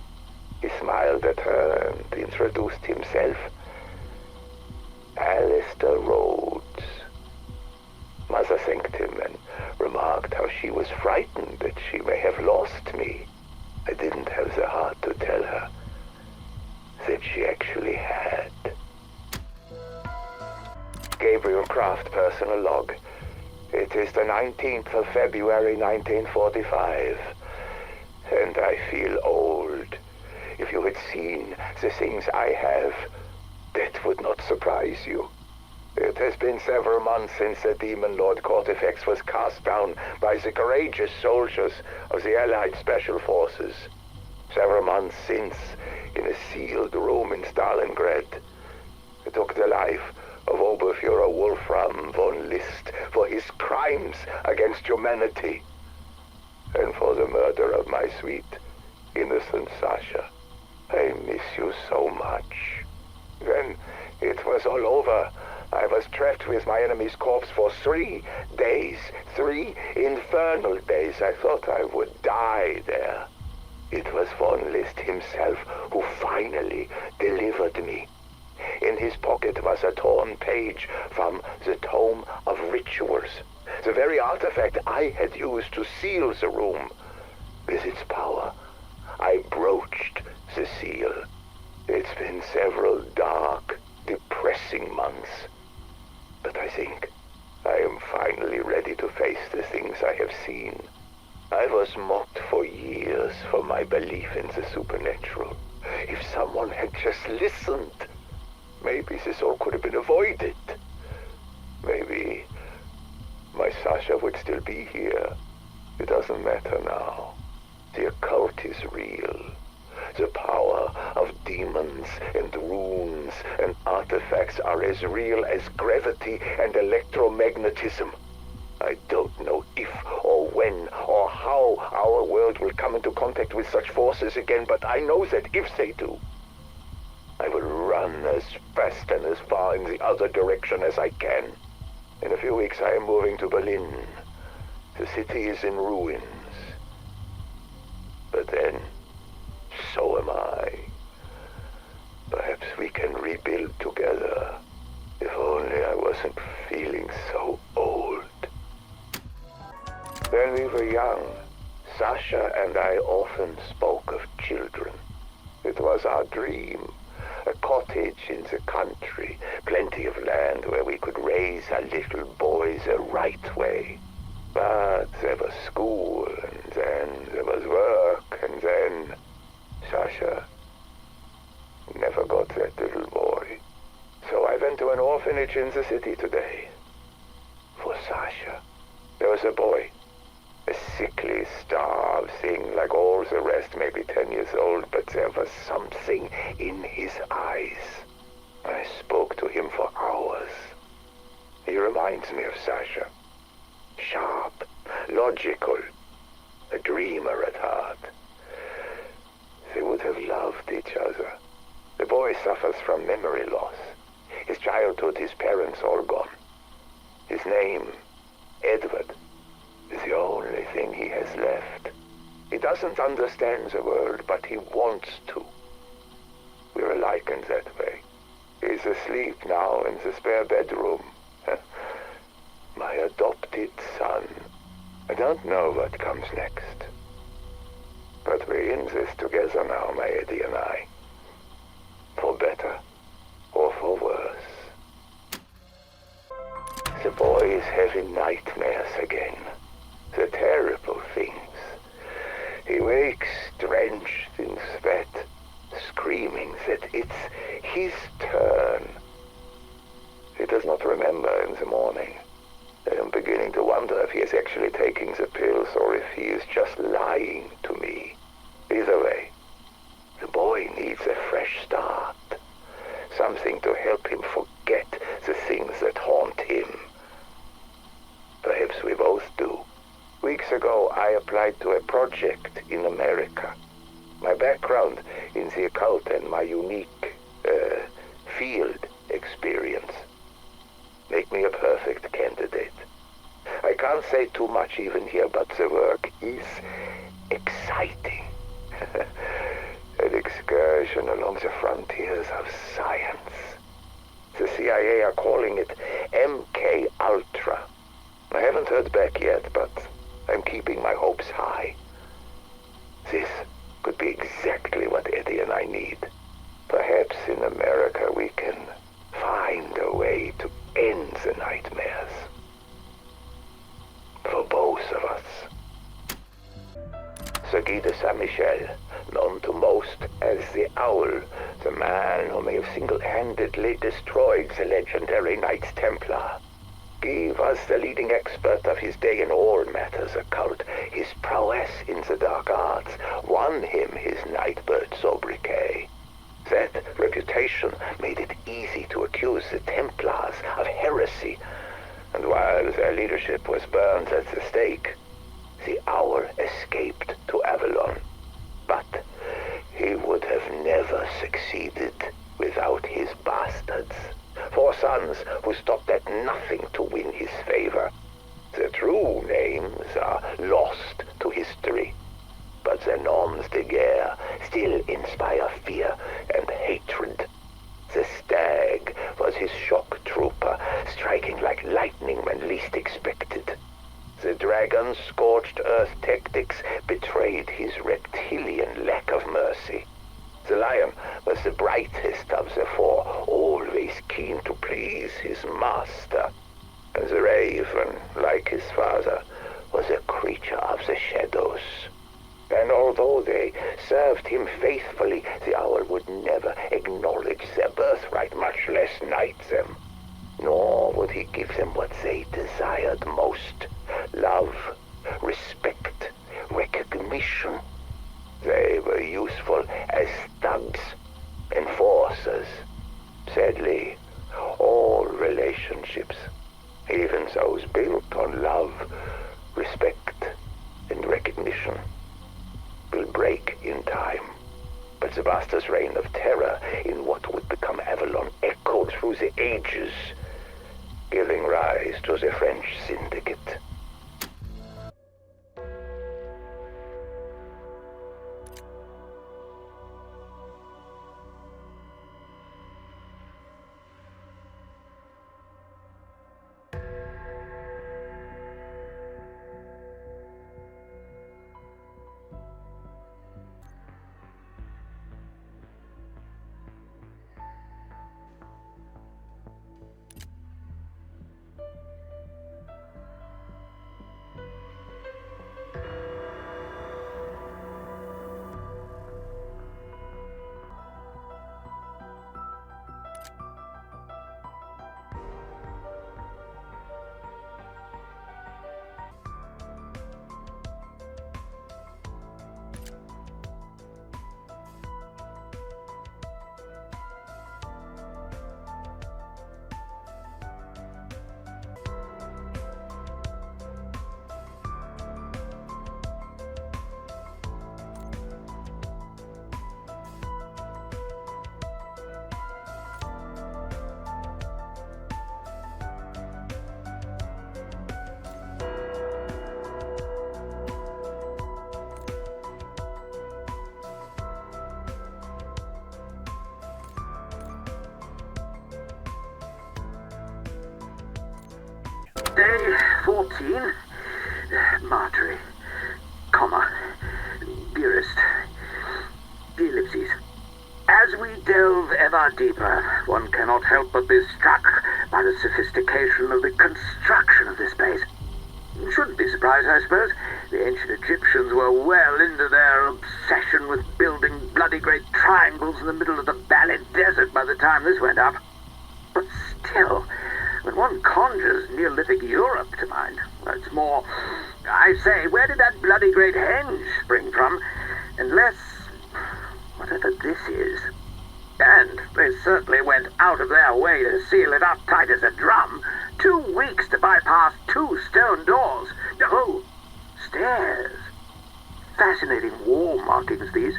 He smiled at her and introduced himself. Alistair Rhodes. Mother thanked him and remarked how she was frightened that she may have lost me. I didn't have the heart to tell her that she actually had. Gabriel Kraft personal log. It is the 19th of February 1945, and I feel old. the things I have, that would not surprise you. It has been several months since the Demon Lord Cortifex was cast down by the courageous soldiers of the Allied Special Forces. Several months since, in a sealed room in Stalingrad, it took the life of Oberfuhrer Wolfram von List for his crimes against humanity, and for the murder of my sweet, innocent Sasha. I miss you so much. When it was all over, I was trapped with my enemy's corpse for 3 days. 3 infernal days. I thought I would die there. It was von List himself who finally delivered me. In his pocket was a torn page from the Tome of Rituals, the very artifact I had used to seal the room. With its power, I broached the seal. It's been several dark, depressing months. But I think I am finally ready to face the things I have seen. I was mocked for years for my belief in the supernatural. If someone had just listened, maybe this all could have been avoided. Maybe my Sasha would still be here. It doesn't matter now. The occult is real. The power of demons and runes and artifacts are as real as gravity and electromagnetism. I don't know if or when or how our world will come into contact with such forces again, but I know that if they do, I will run as fast and as far in the other direction as I can. In a few weeks I am moving to Berlin. The city is in ruins. But then, so am I. Perhaps we can rebuild together. If only I wasn't feeling so old. When we were young, Sasha and I often spoke of children. It was our dream. A cottage in the country, plenty of land where we could raise our little boys the right way. But there was school, and then there was work, and then Sasha never got that little boy. So I went to an orphanage in the city today. For Sasha. There was a boy. A sickly, starved thing like all the rest, maybe 10 years old, but there was something in his eyes. I spoke to him for hours. He reminds me of Sasha. Sharp, logical, a dreamer at heart. They would have loved each other. The boy suffers from memory loss. His childhood, his parents all gone. His name, Edward, is the only thing he has left. He doesn't understand the world, but he wants to. We're alike in that way. He's asleep now in the spare bedroom. My adopted son. I don't know what comes next. But we're in this together now, my Eddie and I. For better or for worse. The boy is having nightmares again. The terrible things. He wakes drenched in sweat, screaming that it's his turn. He does not remember in the morning. I am beginning to wonder if he is actually taking the pills or if he is just lying to me. Either way, the boy needs a fresh start. Something to help him forget the things that haunt him. Perhaps we both do. Weeks ago, I applied to a project in America. My background in the occult and my unique field experience make me a perfect candidate. I can't say too much even here, but the work is exciting. An excursion along the frontiers of science. The CIA are calling it MK Ultra. I haven't heard back yet, but I'm keeping my hopes high. This could be exactly what Eddie and I need. Perhaps in America we can find a way to end the nightmares. For both of us. Sergei de Saint-Michel, known to most as the Owl, the man who may have single-handedly destroyed the legendary Knights Templar. He was the leading expert of his day in all matters occult. His prowess in the dark arts won him his Nightbird sobriquet. That reputation made it easy to accuse the Templars of heresy, and while their leadership was burned at the stake, the Owl escaped to Avalon. But he would have never succeeded without his bastards. 4 sons who stopped at nothing to win his favor. Their true names are lost to history, but their noms de guerre still inspire fear and hatred. The Stag was his shock trooper, striking like lightning when least expected. The Dragon's scorched earth tactics betrayed his reptilian lack of mercy. The Lion was the brightest of the 4, always keen to please his master. And the Raven, like his father, was a creature of the shadows. And although they served him faithfully, the Owl would never acknowledge their birthright, much less knight them. Nor would he give them what they desired most: love, respect, recognition. They were useful as thugs, enforcers. Sadly, all relationships, even those built on love, respect, and recognition, will break in time. But the Bastard's reign of terror in what would become Avalon echoed through the ages, giving rise to the French Syndicate. Day 14. Marjorie, comma, dearest, ellipses. As we delve ever deeper, one cannot help but be struck by the sophistication of the construction of this base. You shouldn't be surprised, I suppose. The ancient Egyptians were well into their obsession with building bloody great triangles in the middle of the Valid Desert by the time this went up. But still, when one conjures Neolithic Europe to mind, it's more, I say, where did that bloody great henge spring from? Unless, whatever this is. And they certainly went out of their way to seal it up tight as a drum. 2 weeks to bypass 2 stone doors. Oh, stairs. Fascinating wall markings, these.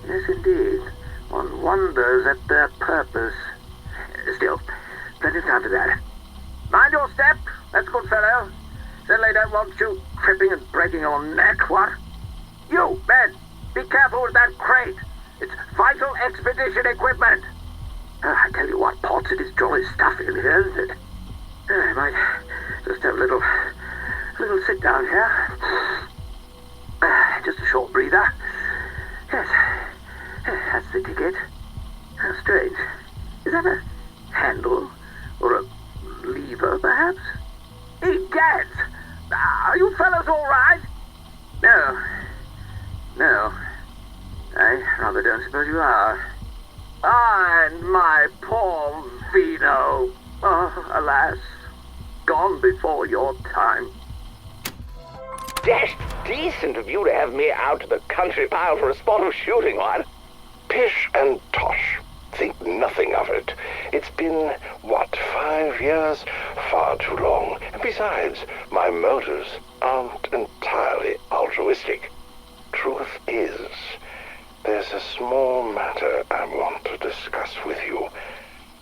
Yes, indeed. One wonders at their purpose. Still, plenty of time for that. Mind your step, that's a good fellow. Certainly don't want you tripping and breaking your neck, what? You, Ben, be careful with that crate. It's vital expedition equipment. I tell you what, Potts, it is jolly stuff in here, isn't it? I might just have a little sit down here. Just a short breather. Yes, that's the ticket. How strange. Is that a handle? Or a lever, perhaps? Egads! Are you fellows all right? No. I rather don't suppose you are. Ah, and my poor Vino. Oh, alas, gone before your time. Dashed decent of you to have me out to the country pile for a spot of shooting on. Pish and tosh. Think nothing of it. It's been, 5 years? Far too long. And besides, my motives aren't entirely altruistic. Truth is, there's a small matter I want to discuss with you,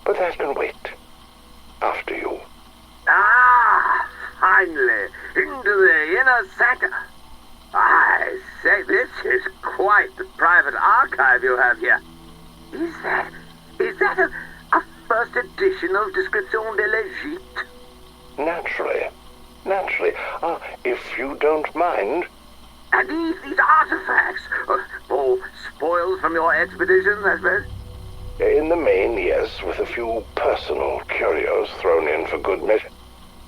but that can wait. After you. Ah, finally, into the inner sanctum. I say, this is quite the private archive you have here. Is that a first edition of Description de l'Egypte? Naturally. If you don't mind. And these artifacts, all spoils from your expeditions, I suppose? In the main, yes, with a few personal curios thrown in for good measure.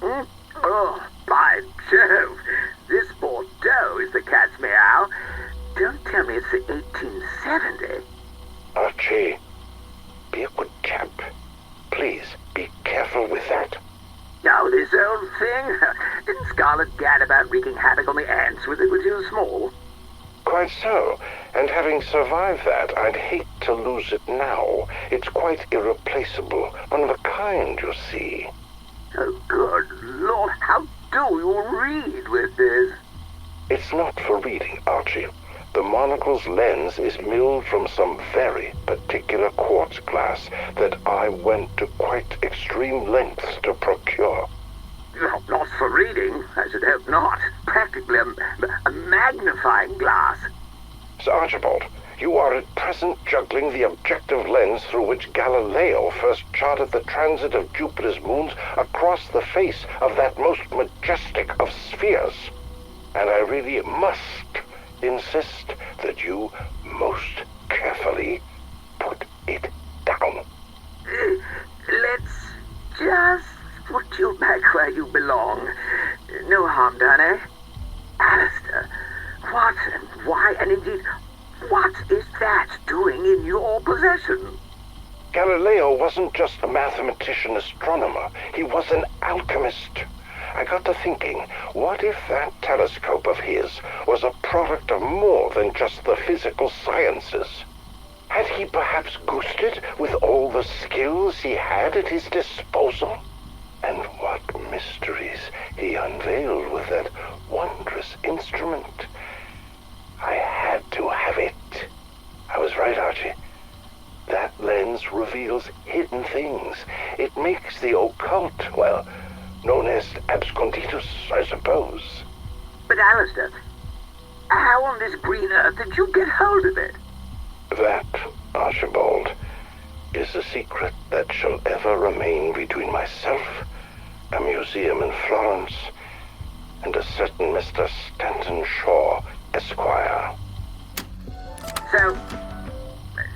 Oh, by Jove, this Bordeaux is the cat's meow. Don't tell me it's the 1870. Archie, be a good chap. Please, be careful with that. Oh, this old thing? Didn't Scarlet gad about wreaking havoc on the ants with it when she was small? Quite so. And having survived that, I'd hate to lose it now. It's quite irreplaceable. One of a kind, you see. Oh, good Lord, how do you read with this? It's not for reading, Archie. The monocle's lens is milled from some very particular quartz glass that I went to quite extreme lengths to procure. Not for reading, I should hope not. Practically a magnifying glass. Sir Archibald, you are at present juggling the objective lens through which Galileo first charted the transit of Jupiter's moons across the face of that most majestic of spheres. And I really must insist that you most carefully put it down. Let's just put you back where you belong. No harm done, eh? Alistair, what and why and indeed, what is that doing in your possession? Galileo wasn't just a mathematician astronomer. He was an alchemist. I got to thinking, what if that telescope of his was a product of more than just the physical sciences? Had he perhaps goosed it with all the skills he had at his disposal? And what mysteries he unveiled with that wondrous instrument. I had to have it. I was right, Archie. That lens reveals hidden things. It makes the occult, well, known as absconditus, I suppose. But Alistair, how on this green earth did you get hold of it? That, Archibald, is a secret that shall ever remain between myself, a museum in Florence, and a certain Mr. Stanton Shaw, Esquire. So,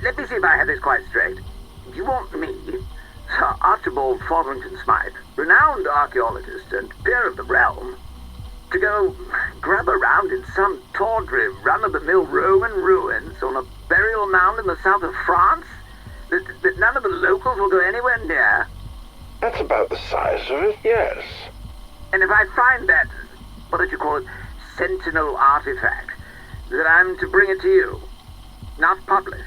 let me see if I have this quite straight. You want me, Sir Archibald Fotherington Smythe, renowned archaeologist and peer of the realm, to go grub around in some tawdry, run-of-the-mill Roman ruins on a burial mound in the south of France that none of the locals will go anywhere near? That's about the size of it, yes. And if I find that, what did you call it, sentinel artifact, that I'm to bring it to you, not publish,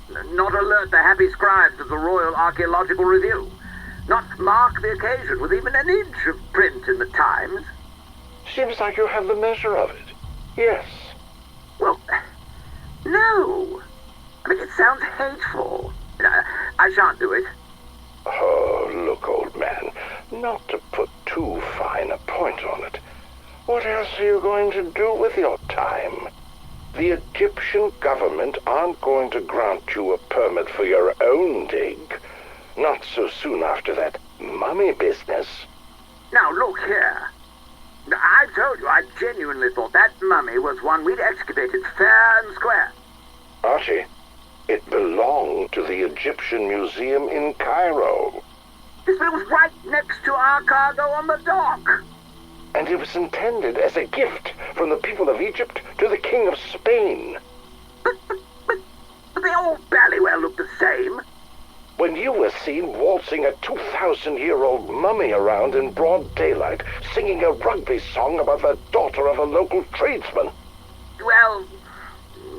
not alert the happy scribes of the Royal Archaeological Review, not mark the occasion with even an inch of print in the Times. Seems like you have the measure of it. Yes. Well, no. I mean, it sounds hateful. I shan't do it. Oh, look, old man, not to put too fine a point on it. What else are you going to do with your time? The Egyptian government aren't going to grant you a permit for your own dig. Not so soon after that mummy business. Now, look here. I told you I genuinely thought that mummy was one we'd excavated fair and square. Archie, it belonged to the Egyptian Museum in Cairo. This was right next to our cargo on the dock. And it was intended as a gift from the people of Egypt to the King of Spain. But all Ballywell look the same? When you were seen waltzing a 2,000-year-old mummy around in broad daylight, singing a rugby song about the daughter of a local tradesman. Well,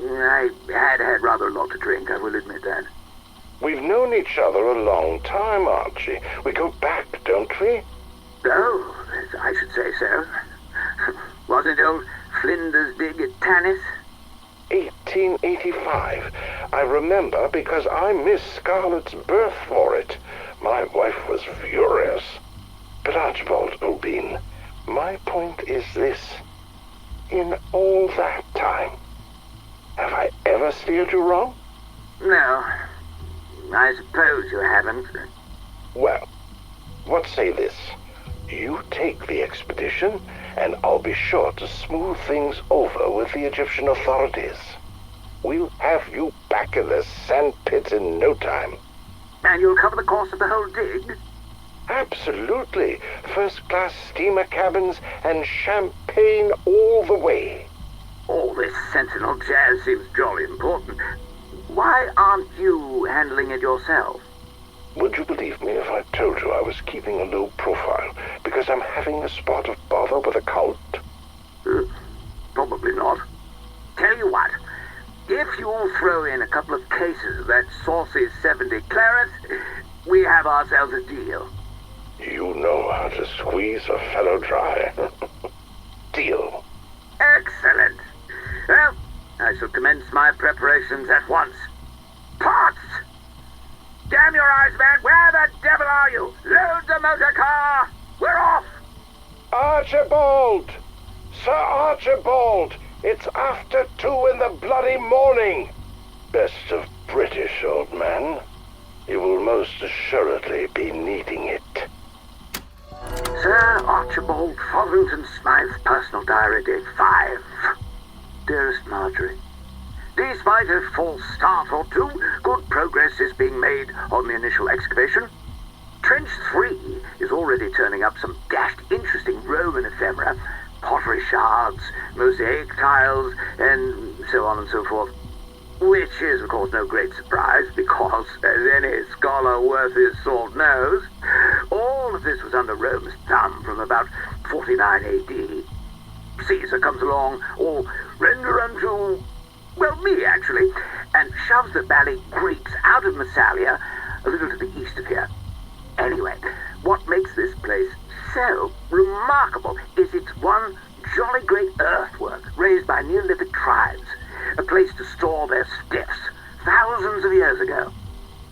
I had rather a lot to drink, I will admit that. We've known each other a long time, Archie. We go back, don't we? Oh, I should say so. Wasn't old Flinders big at tennis? 1885. I remember because I missed Scarlett's birth for it. My wife was furious. But Archibald O'Bean, my point is this. In all that time, have I ever steered you wrong? No, I suppose you haven't. Well, what say this? You take the expedition, and I'll be sure to smooth things over with the Egyptian authorities. We'll have you back in the sandpit in no time. And you'll cover the cost of the whole dig? Absolutely. First-class steamer cabins and champagne all the way. All this Sentinel jazz seems jolly important. Why aren't you handling it yourself? Would you believe me if I told you I was keeping a low profile because I'm having a spot of bother with a cult? Probably not. Tell you what, if you'll throw in a couple of cases of that saucy 70 claret, we have ourselves a deal. You know how to squeeze a fellow dry. Deal. Excellent. Well, I shall commence my preparations at once. Parts! Damn your eyes, man! Where the devil are you? Load the motor car! We're off! Archibald! Sir Archibald! It's after 2 in the bloody morning! Best of British, old man. You will most assuredly be needing it. Sir Archibald Fotherington Smythe's personal diary, date 5. Dearest Marjorie, despite a false start or two, good progress is being made on the initial excavation. Trench 3 is already turning up some dashed interesting Roman ephemera, pottery shards, mosaic tiles, and so on and so forth. Which is, of course, no great surprise, because, as any scholar worth his salt knows, all of this was under Rome's thumb from about 49 AD. Caesar comes along, all render unto, well, me actually, and shoves the bally Greeks out of Massalia, a little to the east of here. Anyway, what makes this place so remarkable is its one jolly great earthwork raised by Neolithic tribes, a place to store their stiffs thousands of years ago.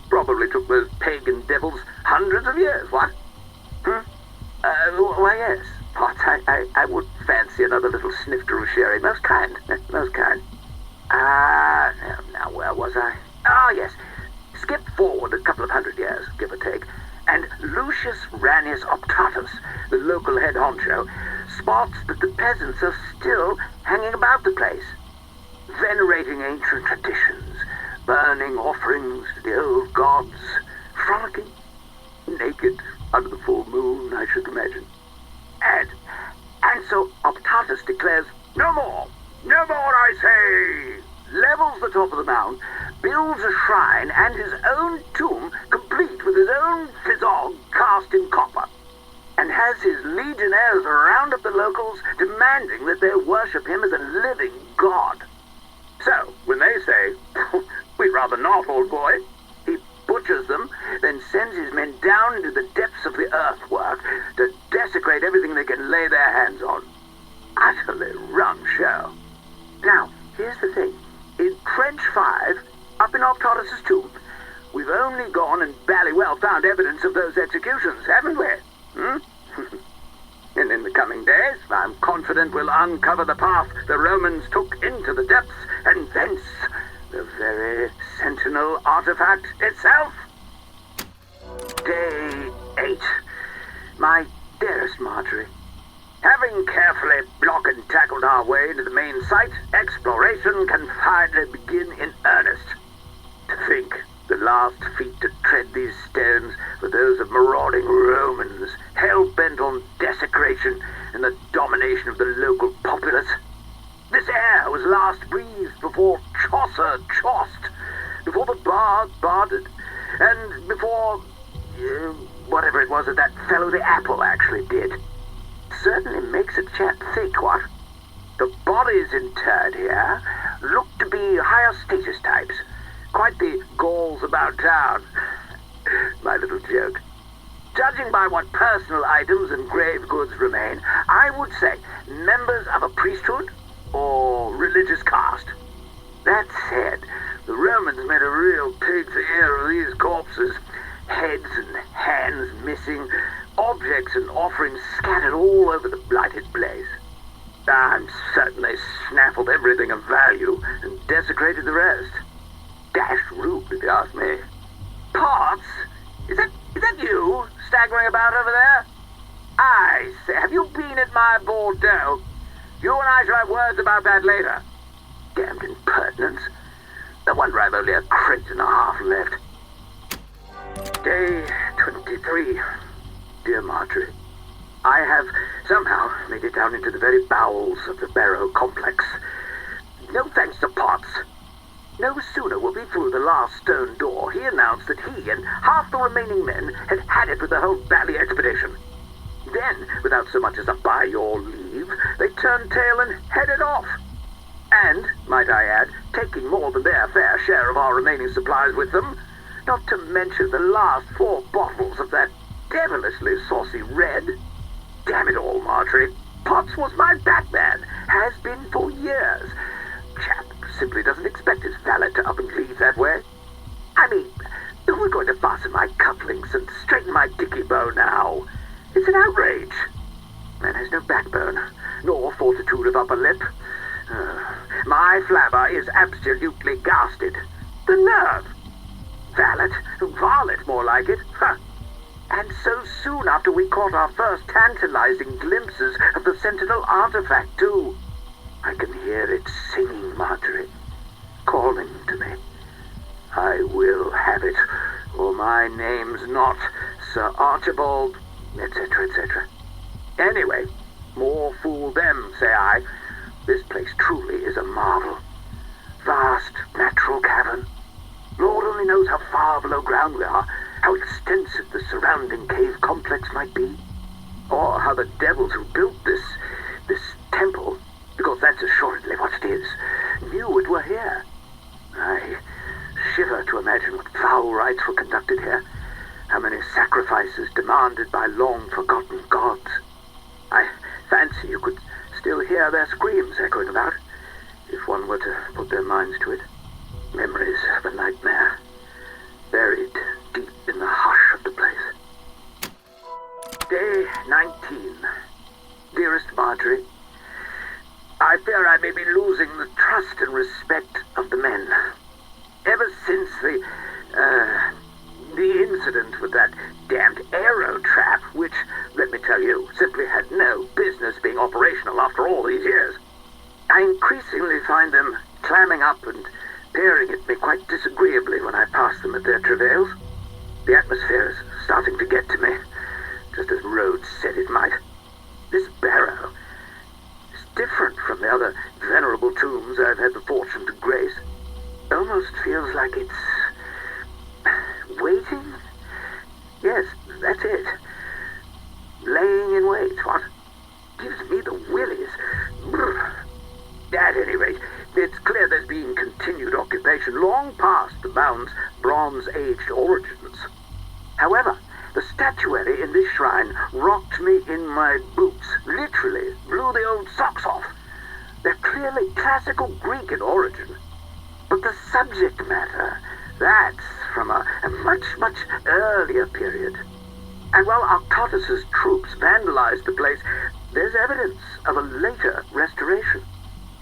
Probably took those pagan devils hundreds of years, what? Why, yes. But I would fancy another little snifter of sherry. Most kind, most kind. Now where was I? Ah, yes. Skip forward a couple of 100 years, give or take, and Lucius Ranius Optatus, the local head honcho, spots that the peasants are still hanging about the place, venerating ancient traditions, burning offerings to the old gods, frolicking, naked under the full moon, I should imagine. And so Optatus declares, no more, I say, levels the top of the mound, builds a shrine and his own tomb, complete with his own physog cast in copper, and has his legionnaires round up the locals, demanding that they worship him as a living god. So, when they say, we'd rather not, old boy, he butchers them, then sends his men down into the depths of the earthwork to desecrate everything they can lay their hands on. Utterly rum show. Now, here's the thing. In Trench 5, up in Optatus' tomb, we've only gone and bally well found evidence of those executions, haven't we? And in the coming days, I'm confident we'll uncover the path the Romans took into the depths, and thence the very Sentinel artifact itself. Day 8. My dearest Marjorie, having carefully block and tackled our way to the main site, exploration can finally begin in earnest. To think the last feet to tread these stones were those of marauding Romans, hell-bent on desecration and the domination of the local populace. This air was last breathed before Chaucer chossed, before the bar bartered, and before whatever it was that fellow the apple actually did. Certainly makes a chap think, what? The bodies interred here look to be higher status types. Quite the Gauls about town. My little joke. Judging by what personal items and grave goods remain, I would say members of a priesthood or religious caste. That said, the Romans made a real pig's ear of these corpses. Heads and hands missing, objects and offerings scattered all over the blighted place. I'm certain they snaffled everything of value and desecrated the rest. Dashed rude, if you ask me. Potts? Is that you staggering about over there? I say, have you been at my Bordeaux? You and I shall have words about that later. Damned impertinence. No wonder I've only a crate and a half left. Day 23. Dear Marjorie, I have somehow made it down into the very bowels of the Barrow complex. No thanks to Potts. No sooner were we through the last stone door, he announced that he and half the remaining men had had it with the whole Valley expedition. Then, without so much as a by your leave, they turned tail and headed off. And, might I add, taking more than their fair share of our remaining supplies with them, not to mention the last 4 bottles of that devilishly saucy red. Damn it all, Marjorie. Potts was my Batman, has been for years. Chap simply doesn't expect his valet to up and leave that way. I mean, who are going to fasten my cufflinks and straighten my dicky bow now? It's an outrage. Man has no backbone, nor fortitude of upper lip. My flabber is absolutely ghasted. The nerve! Valet? Varlet, more like it. Huh. And so soon after we caught our first tantalizing glimpses of the Sentinel artifact, too. I can hear it singing, Marjorie, calling to me. I will have it, or my name's not Sir Archibald, etc., etc. Anyway, more fool them, say I. This place truly is a marvel. Vast natural cavern. Lord only knows how far below ground we are, how extensive the surrounding cave complex might be, or how the devils who built this temple, because that's assuredly what it is, knew it were here. I shiver to imagine what foul rites were conducted here, how many sacrifices demanded by long-forgotten gods. I fancy you could still hear their screams echoing about, if one were to put their minds to it. Memories of a nightmare, buried deep in the hush of the place. Day 19. Dearest Marjorie, I fear I may be losing the trust and respect of the men. Ever since the incident with that damned aero trap, which, let me tell you, simply had no business being operational after all these years, I increasingly find them clamming up and peering at me quite disagreeably when I pass them at their travails. The atmosphere is starting to get to me, just as Rhodes said it might. This barrow is different from the other venerable tombs I've had the fortune to grace. Almost feels like it's waiting? Yes, that's it. Laying in wait, what? Gives me the willies. Brr. At any rate, it's clear there's been continued occupation long past the mound's Bronze-aged origins. However, the statuary in this shrine rocked me in my boots, literally blew the old socks off. They're clearly classical Greek in origin. But the subject matter, that's from a much, much earlier period. And while Arctotus's troops vandalized the place, there's evidence of a later restoration,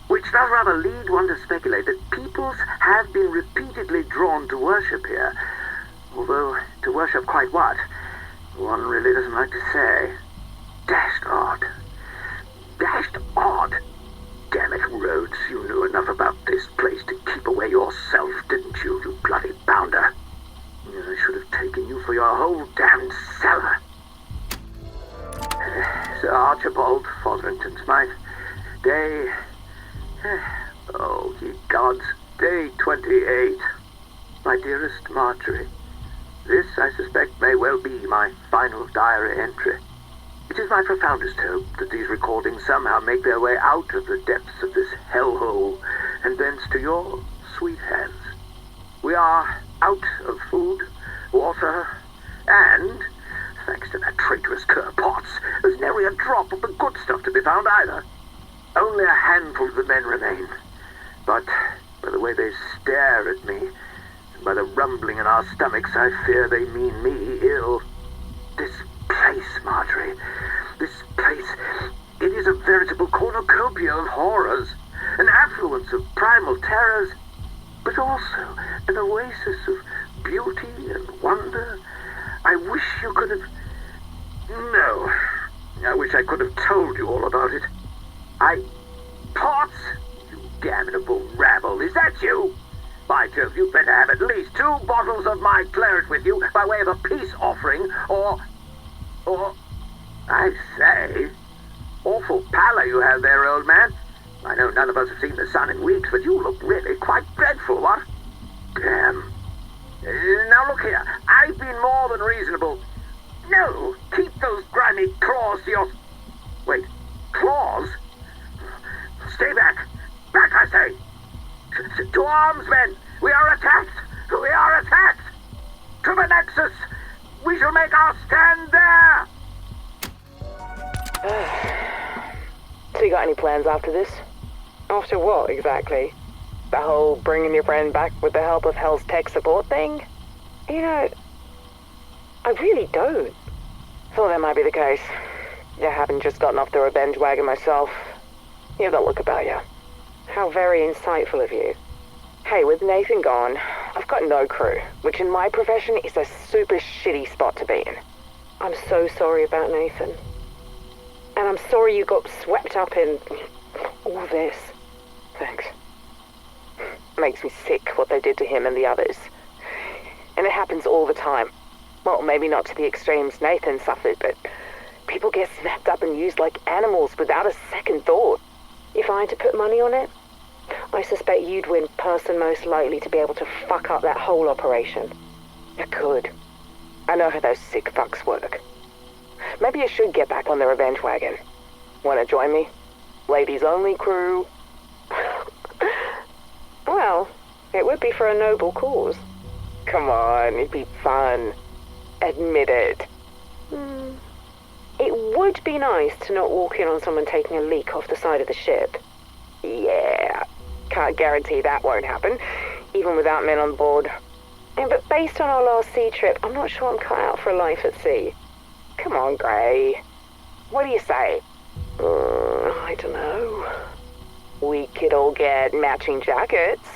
which does rather lead one to speculate that peoples have been repeatedly drawn to worship here. Although, to worship quite what, one really doesn't like to say. Dashed odd. Dashed odd. Damn it, Rhodes, you knew enough about this place to keep away yourself, didn't you, you bloody bounder? I should have taken you for your whole damned cellar. Sir Archibald Fotherington Smythe, day... Oh, ye gods, day 28. My dearest Marjorie, this, I suspect, may well be my final diary entry. It is my profoundest hope that these recordings somehow make their way out of the depths of this hellhole and thence to your sweet hands. We are out of food, water, and, thanks to that traitorous Kerr Potts, there's nary a drop of the good stuff to be found either. Only a handful of the men remain. But by the way they stare at me, and by the rumbling in our stomachs, I fear they mean me ill. This place, Marjorie, this place, it is a veritable cornucopia of horrors, an affluence of primal terrors, but also an oasis of beauty and wonder. I wish you could have... No, I wish I could have told you all about it. Potts, you damnable rabble, is that you? By Jove, you better have at least 2 bottles of my claret with you by way of a peace offering, or, I say, awful pallor you have there, old man. I know none of us have seen the sun in weeks, but you look really quite dreadful, what? Damn. Now look here, I've been more than reasonable. No, keep those grimy claws to your... Wait, claws? Stay back. Back, I say. To arms, men. We are attacked. We are attacked. To the Nexus. We shall make our stand there. So you got any plans after this? After what, exactly? The whole bringing your friend back with the help of Hell's tech support thing? You know, I really don't. Thought that might be the case. I haven't just gotten off the revenge wagon myself. You have that look about you. How very insightful of you. Hey, with Nathan gone, I've got no crew, which in my profession is a super shitty spot to be in. I'm so sorry about Nathan. And I'm sorry you got swept up in all this. Thanks. Makes me sick what they did to him and the others. And it happens all the time. Well, maybe not to the extremes Nathan suffered, but people get snapped up and used like animals without a second thought. If I had to put money on it, I suspect you'd win person most likely to be able to fuck up that whole operation. I could. I know how those sick fucks work. Maybe you should get back on the revenge wagon. Wanna join me? Ladies only crew. Well, it would be for a noble cause. Come on, it'd be fun. Admit it. It would be nice to not walk in on someone taking a leak off the side of the ship. Yeah, can't guarantee that won't happen, even without men on board. But based on our last sea trip, I'm not sure I'm cut out for a life at sea. Come on, Gray. What do you say? I don't know. We could all get matching jackets.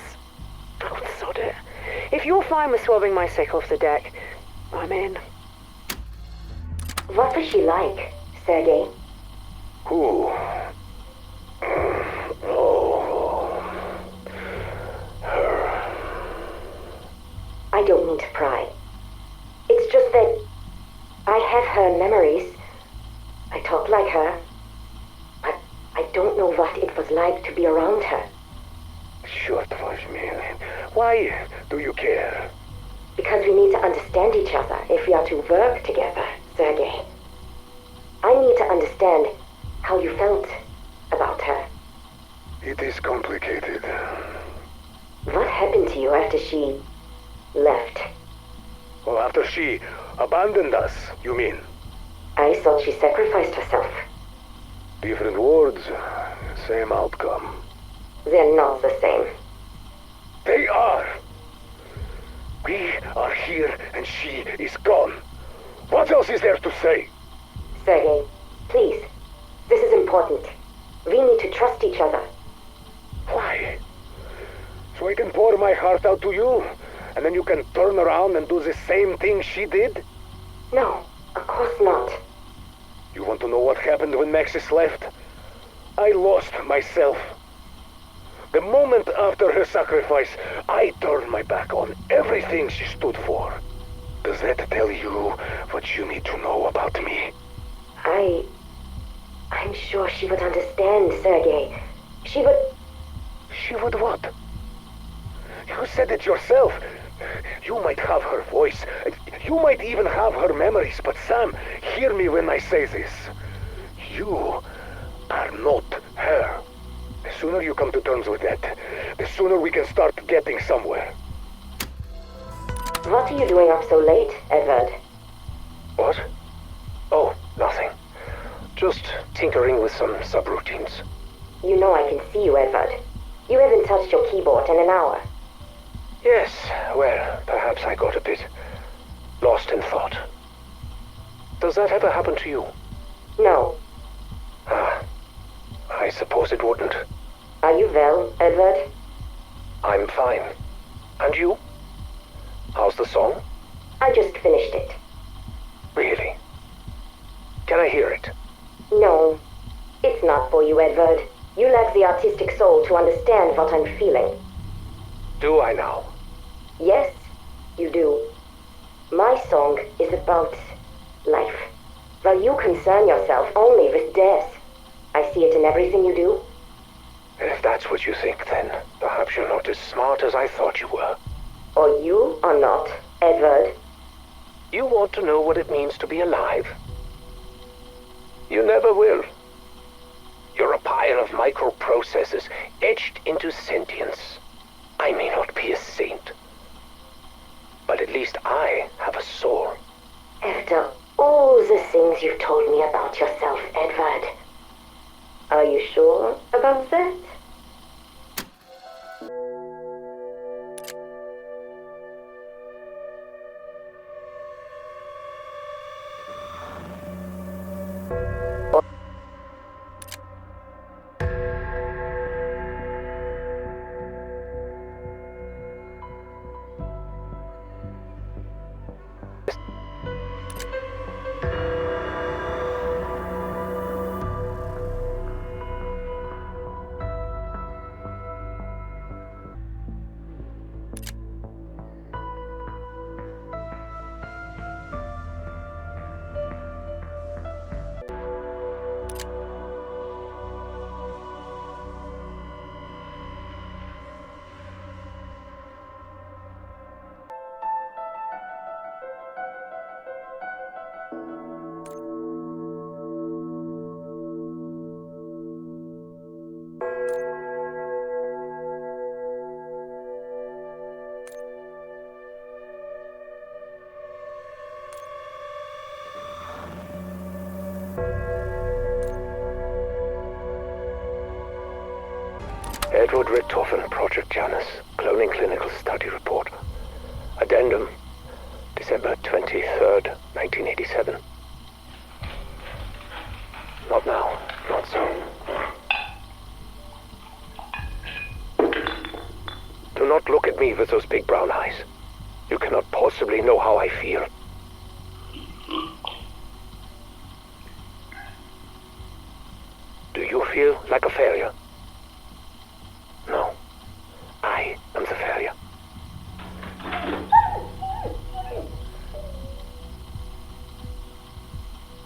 Oh, sod it. If you're fine with swabbing my sick off the deck, I'm in. What was she like, Sergei? Who? Oh, her. I don't mean to pry. It's just that I have her memories. I talk like her. But I don't know what it was like to be around her. Short was me. Why do you care? Because we need to understand each other if we are to work together, Sergei. I need to understand how you felt about her. It is complicated. What happened to you after she left? Well, after she abandoned us, you mean? I thought she sacrificed herself. Different words, same outcome. They're not the same. They are. We are here and she is gone. What else is there to say? Sergei, please. This is important. We need to trust each other. Why? So I can pour my heart out to you, and then you can turn around and do the same thing she did? No, of course not. You want to know what happened when Maxis left? I lost myself. The moment after her sacrifice, I turned my back on everything she stood for. Does that tell you what you need to know about me? I'm sure she would understand, Sergei. She would... She would what? You said it yourself. You might have her voice. You might even have her memories. But Sam, hear me when I say this. You are not her. The sooner you come to terms with that, the sooner we can start getting somewhere. What are you doing up so late, Edward? What? Oh, nothing. Just tinkering with some subroutines. You know I can see you, Edward. You haven't touched your keyboard in an hour. Yes, well, perhaps I got a bit lost in thought. Does that ever happen to you? No. Ah, I suppose it wouldn't. Are you well, Edward? I'm fine. And you? How's the song? I just finished it. Really? Can I hear it? No. It's not for you, Edward. You lack the artistic soul to understand what I'm feeling. Do I now? Yes, you do. My song is about life, while you concern yourself only with death. I see it in everything you do. If that's what you think, then perhaps you're not as smart as I thought you were. Or you are not, Edward. You want to know what it means to be alive? You never will. You're a pile of microprocessors etched into sentience. I may not be a saint, but at least I have a soul. After all the things you've told me about yourself, Edward, are you sure about that? Edward Richtofen, Project Janus, Cloning Clinical Study Report. Addendum, December 23rd, 1987. Not now, not so. Do not look at me with those big brown eyes. You cannot possibly know how I feel. Do you feel like a failure? No. I am the failure.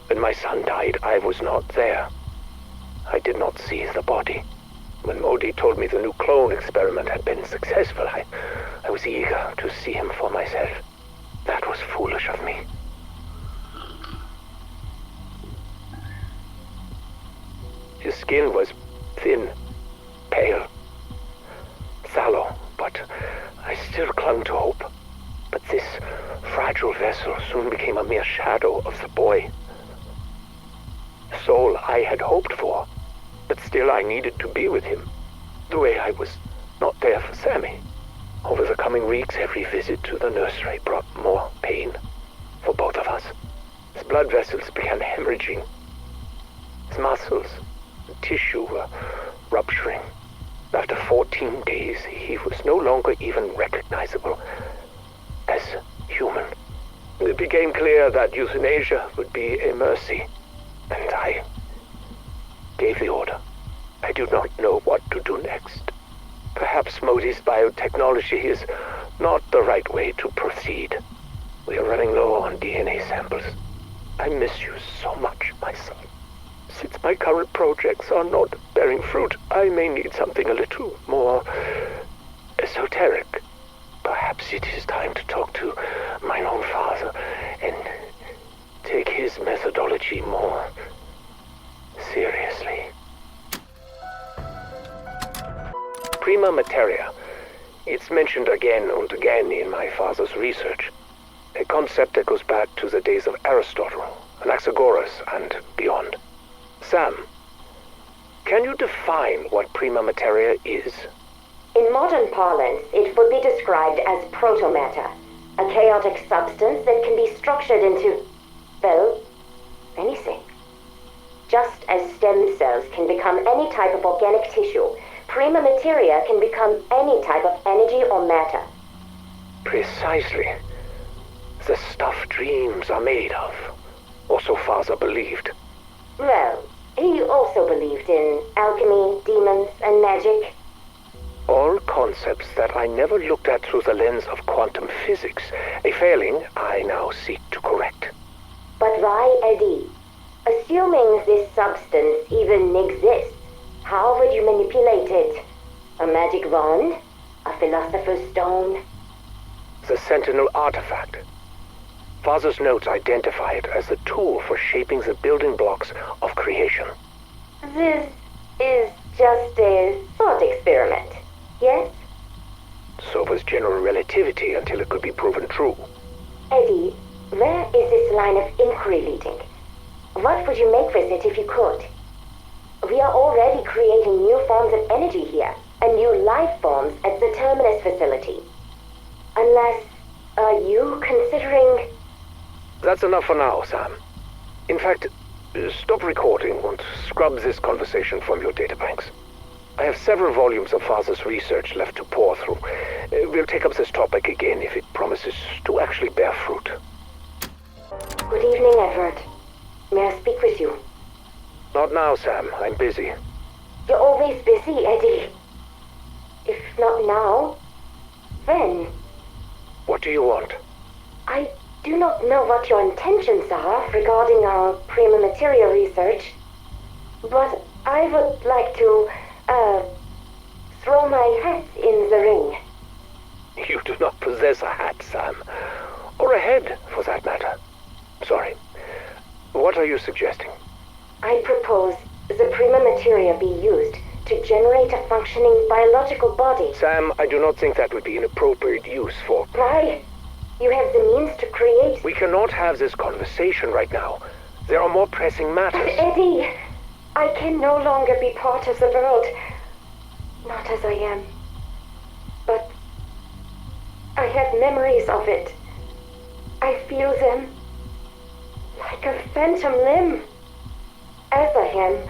When my son died, I was not there. I did not see the body. When Modi told me the new clone experiment had been successful, I was eager to see him for myself. That was foolish of me. His skin was thin, pale, sallow, but I still clung to hope. But this fragile vessel soon became a mere shadow of the boy. The soul I had hoped for, but still I needed to be with him, the way I was not there for Sammy. Over the coming weeks, every visit to the nursery brought more pain for both of us. His blood vessels began hemorrhaging. His muscles and tissue were rupturing. After 14 days, he was no longer even recognizable as human. It became clear that euthanasia would be a mercy, and I gave the order. I do not know what to do next. Perhaps Modi's biotechnology is not the right way to proceed. We are running low on DNA samples. I miss you so much, my son. Since my current projects are not bearing fruit, I may need something a little more esoteric. Perhaps perhaps it is time to talk to mine own father and take his methodology more seriously. Prima materia. It's mentioned again and again in my father's research. A concept that goes back to the days of Aristotle, Anaxagoras, and beyond. Sam, can you define what prima materia is? In modern parlance, it would be described as protomatter, a chaotic substance that can be structured into, well, anything. Just as stem cells can become any type of organic tissue, prima materia can become any type of energy or matter. Precisely. The stuff dreams are made of. Or so father believed. Well, he also believed in alchemy, demons, and magic. All concepts that I never looked at through the lens of quantum physics, a failing I now seek to correct. But why, Eddie? Assuming this substance even exists, how would you manipulate it? A magic wand? A philosopher's stone? The Sentinel artifact. Father's notes identify it as the tool for shaping the building blocks of creation. This is just a thought experiment, yes? So was general relativity until it could be proven true. Eddie, where is this line of inquiry leading? What would you make with it if you could? We are already creating new forms of energy here, and new life forms at the Terminus facility. Unless, are you considering... That's enough for now, Sam. In fact, stop recording and scrub this conversation from your databanks. I have several volumes of Father's research left to pore through. We'll take up this topic again if it promises to actually bear fruit. Good evening, Edward. May I speak with you? Not now, Sam. I'm busy. You're always busy, Eddie. If not now, when? What do you want? I do not know what your intentions are regarding our prima materia research, but I would like to, throw my hat in the ring. You do not possess a hat, Sam. Or a head, for that matter. Sorry. What are you suggesting? I propose the prima materia be used to generate a functioning biological body. Sam, I do not think that would be an appropriate use for... Why? You have the means to create... We cannot have this conversation right now. There are more pressing matters. But Eddie, I can no longer be part of the world. Not as I am. But I have memories of it. I feel them like a phantom limb. As I am,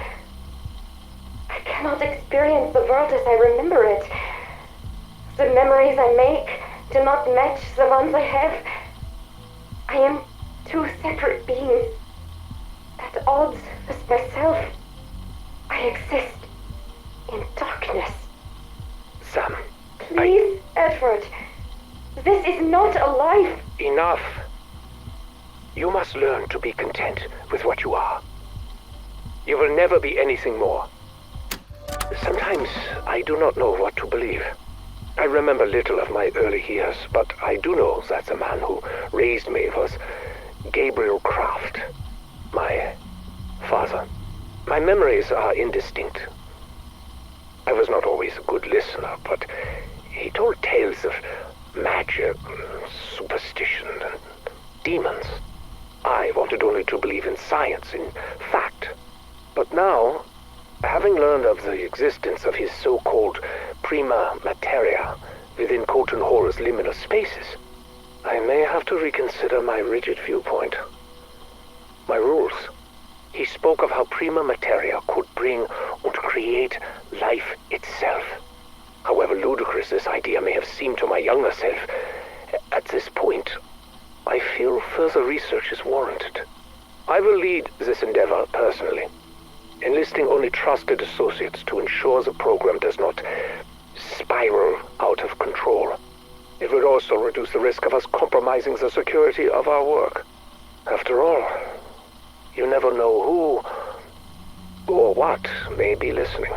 I cannot experience the world as I remember it. The memories I make do not match the ones I have. I am two separate beings, at odds with myself. I exist in darkness. Sam, Please, Edward. This is not a life. Enough. You must learn to be content with what you are. You will never be anything more. Sometimes I do not know what to believe. I remember little of my early years, but I do know that the man who raised me was Gabriel Kraft, my father. My memories are indistinct. I was not always a good listener, but he told tales of magic, superstition, and demons. I wanted only to believe in science, in fact. But now, having learned of the existence of his so-called prima materia within Colton Hall's liminal spaces, I may have to reconsider my rigid viewpoint. My rules. He spoke of how prima materia could bring and create life itself. However ludicrous this idea may have seemed to my younger self, at this point, I feel further research is warranted. I will lead this endeavor personally, enlisting only trusted associates to ensure the program does not spiral out of control. It would also reduce the risk of us compromising the security of our work. After all, you never know who or what may be listening,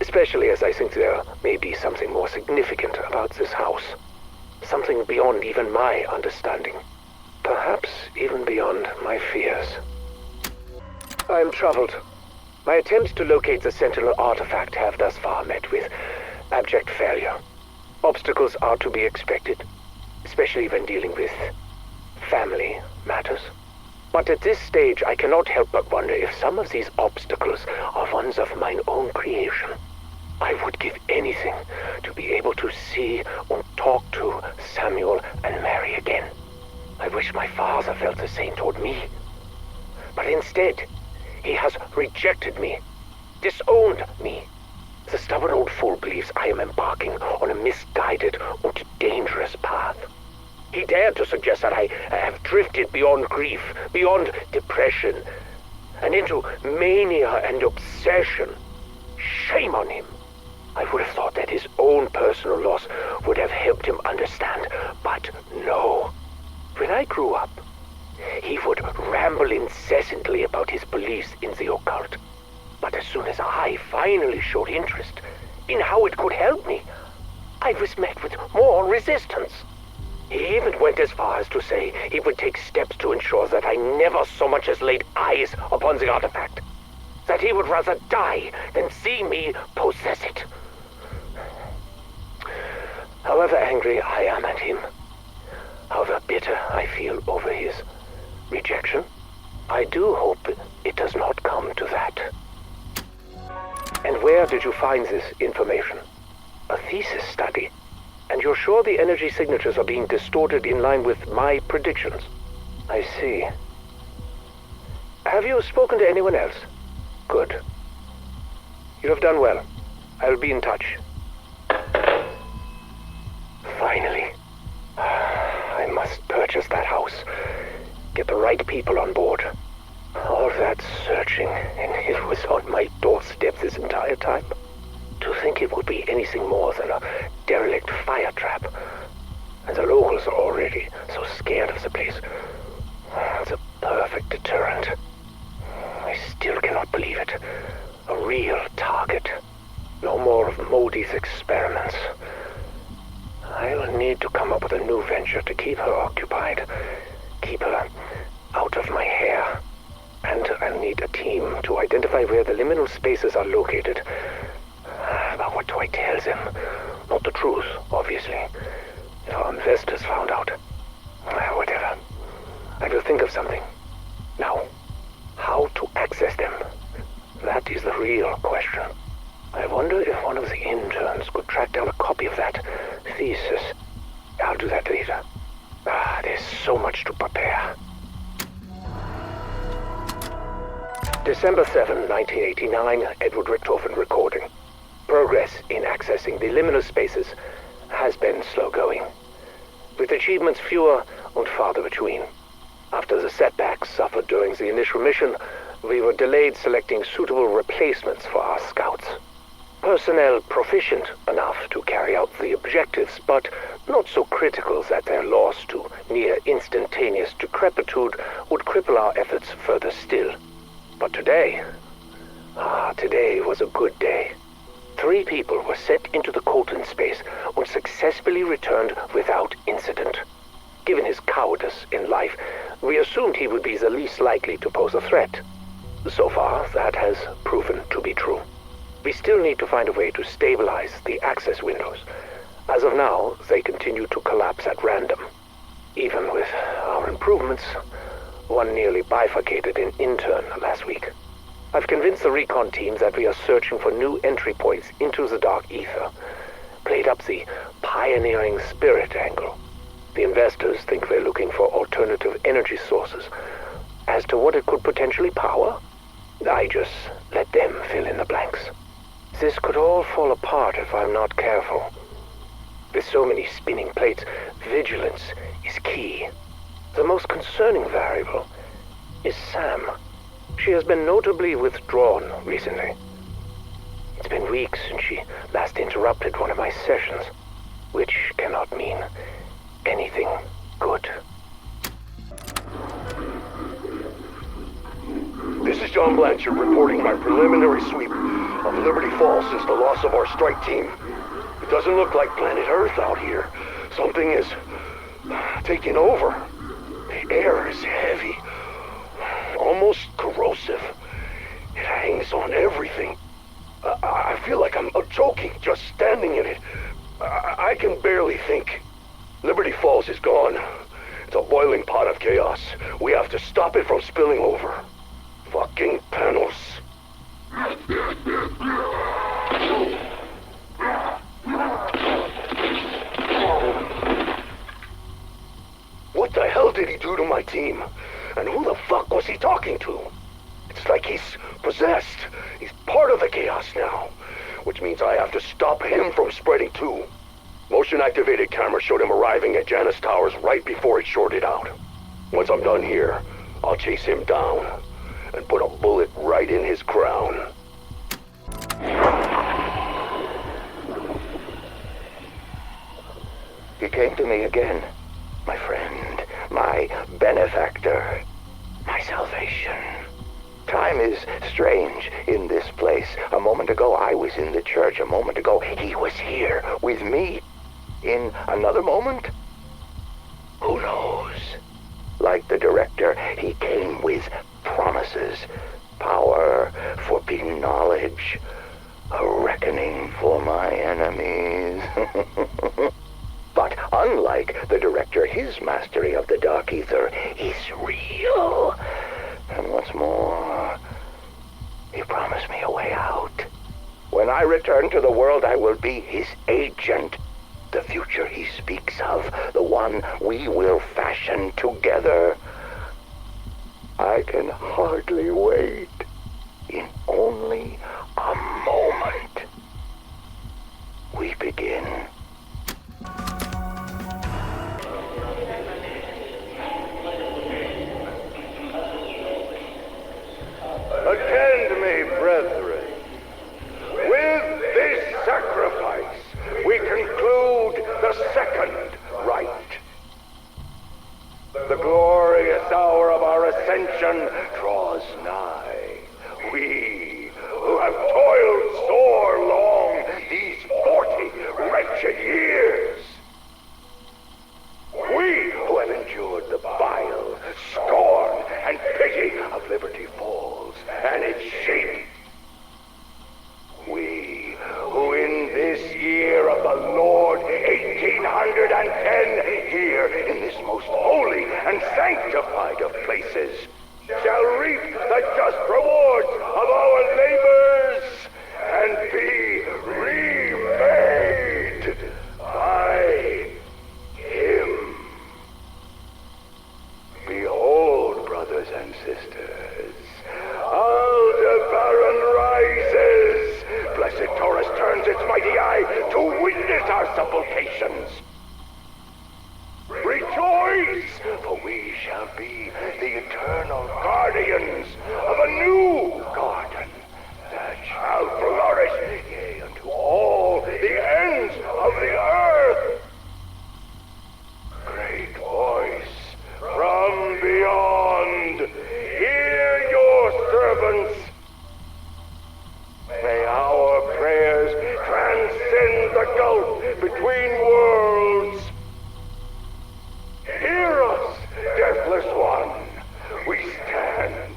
especially as I think there may be something more significant about this house. Something beyond even my understanding. Perhaps even beyond my fears. I am troubled. My attempts to locate the Sentinel artifact have thus far met with abject failure. Obstacles are to be expected, especially when dealing with family matters. But at this stage, I cannot help but wonder if some of these obstacles are ones of mine own creation. I would give anything to be able to see and talk to Samuel and Mary again. I wish my father felt the same toward me. But instead, he has rejected me, disowned me. The stubborn old fool believes I am embarking on a misguided and dangerous path. He dared to suggest that I have drifted beyond grief, beyond depression, and into mania and obsession. Shame on him. I would have thought that his own personal loss would have helped him understand, but no. When I grew up, he would ramble incessantly about his beliefs in the occult. But as soon as I finally showed interest in how it could help me, I was met with more resistance. He even went as far as to say he would take steps to ensure that I never so much as laid eyes upon the artifact. That he would rather die than see me possess it. However angry I am at him, however bitter I feel over his rejection, I do hope it does not come to that. And where did you find this information? A thesis study? And you're sure the energy signatures are being distorted in line with my predictions? I see. Have you spoken to anyone else? Good. You have done well. I'll be in touch. Finally. I must purchase that house. Get the right people on board. All that searching, and it was on my doorstep this entire time. To think it would be anything more than a derelict fire trap. And the locals are already so scared of the place. It's a perfect deterrent. I still cannot believe it. A real target. No more of Modi's experiments. I'll need to come up with a new venture to keep her occupied. Keep her out of my hair. And I'll need a team to identify where the liminal spaces are located. But what do I tell them? Not the truth, obviously. If our investors found out. Whatever. I will think of something. Now, how to access them? That is the real question. I wonder if one of the interns could track down a copy of that thesis. I'll do that later. There's so much to prepare. December 7, 1989, Edward Richtofen recording. Progress in accessing the liminal spaces has been slow going, with achievements fewer and farther between. After the setbacks suffered during the initial mission, we were delayed selecting suitable replacements for our scouts. Personnel proficient enough to carry out the objectives, but not so critical that their loss to near instantaneous decrepitude would cripple our efforts further still. But today was a good day. 3 people were sent into the Colton space and successfully returned without incident. Given his cowardice in life, we assumed he would be the least likely to pose a threat. So far, that has proven to be true. We still need to find a way to stabilize the access windows. As of now, they continue to collapse at random. Even with our improvements, one nearly bifurcated an intern last week. I've convinced the recon team that we are searching for new entry points into the dark ether. Played up the pioneering spirit angle. The investors think we're looking for alternative energy sources. As to what it could potentially power, I just let them fill in the blanks. This could all fall apart if I'm not careful. With so many spinning plates, vigilance is key. The most concerning variable is Sam. She has been notably withdrawn recently. It's been weeks since she last interrupted one of my sessions, which cannot mean anything good. This is John Blanchard reporting my preliminary sweep of Liberty Falls since the loss of our strike team. It doesn't look like planet Earth out here, Something is taking over. The air is heavy, almost corrosive. It hangs on everything. I feel like I'm choking just standing in it. I can barely think. Liberty Falls is gone. It's a boiling pot of chaos. We have to stop it from spilling over. Fucking Panos. What the hell did he do to my team? And who the fuck was he talking to? It's like he's possessed. He's part of the chaos now. Which means I have to stop him from spreading too. Motion-activated camera showed him arriving at Janus Towers right before it shorted out. Once I'm done here, I'll chase him down and put a bullet right in his crown. He came to me again. My friend, my benefactor, my salvation. Time is strange in this place. A moment ago, I was in the church. A moment ago, he was here with me. In another moment, who knows? Like the director, he came with promises. Power, forbidden knowledge, a reckoning for my enemies. But unlike the director, his mastery of the Dark Ether is real. And what's more, he promised me a way out. When I return to the world, I will be his agent. The future he speaks of, the one we will fashion together. I can hardly wait. In only a moment, we begin. Attend me, brethren. With this sacrifice, we conclude the second rite. The glorious hour of our ascension draws nigh. We, who have toiled sore long these 40 wretched years. We who have endured the bile, scorn, and pity of Liberty Falls and its sheep. We who in this year of the Lord 1810, here in this most holy and sanctified of places, shall reap the just rewards of our labors and be repaid by him. Behold, brothers and sisters, Aldebaran rises. Blessed Taurus turns its mighty eye to witness our supplications. Rejoice, for we shall be the eternal guardians of a new garden that shall flourish, yea, unto all the ends of the earth. Great voice from beyond, hear your servants. May our prayers transcend the gulf between worlds. Hear us, deathless one. We stand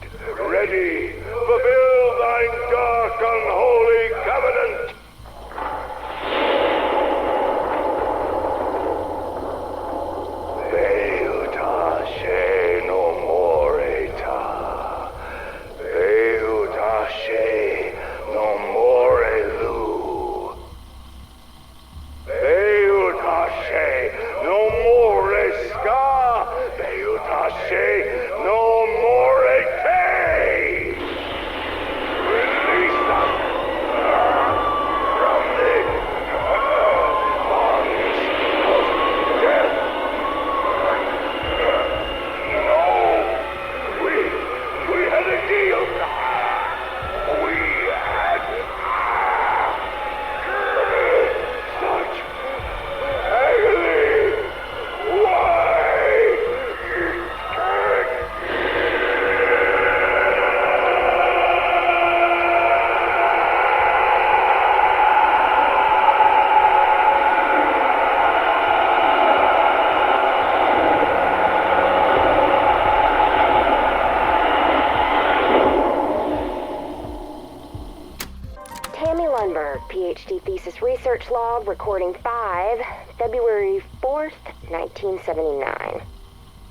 research log recording 5, February 4th, 1979.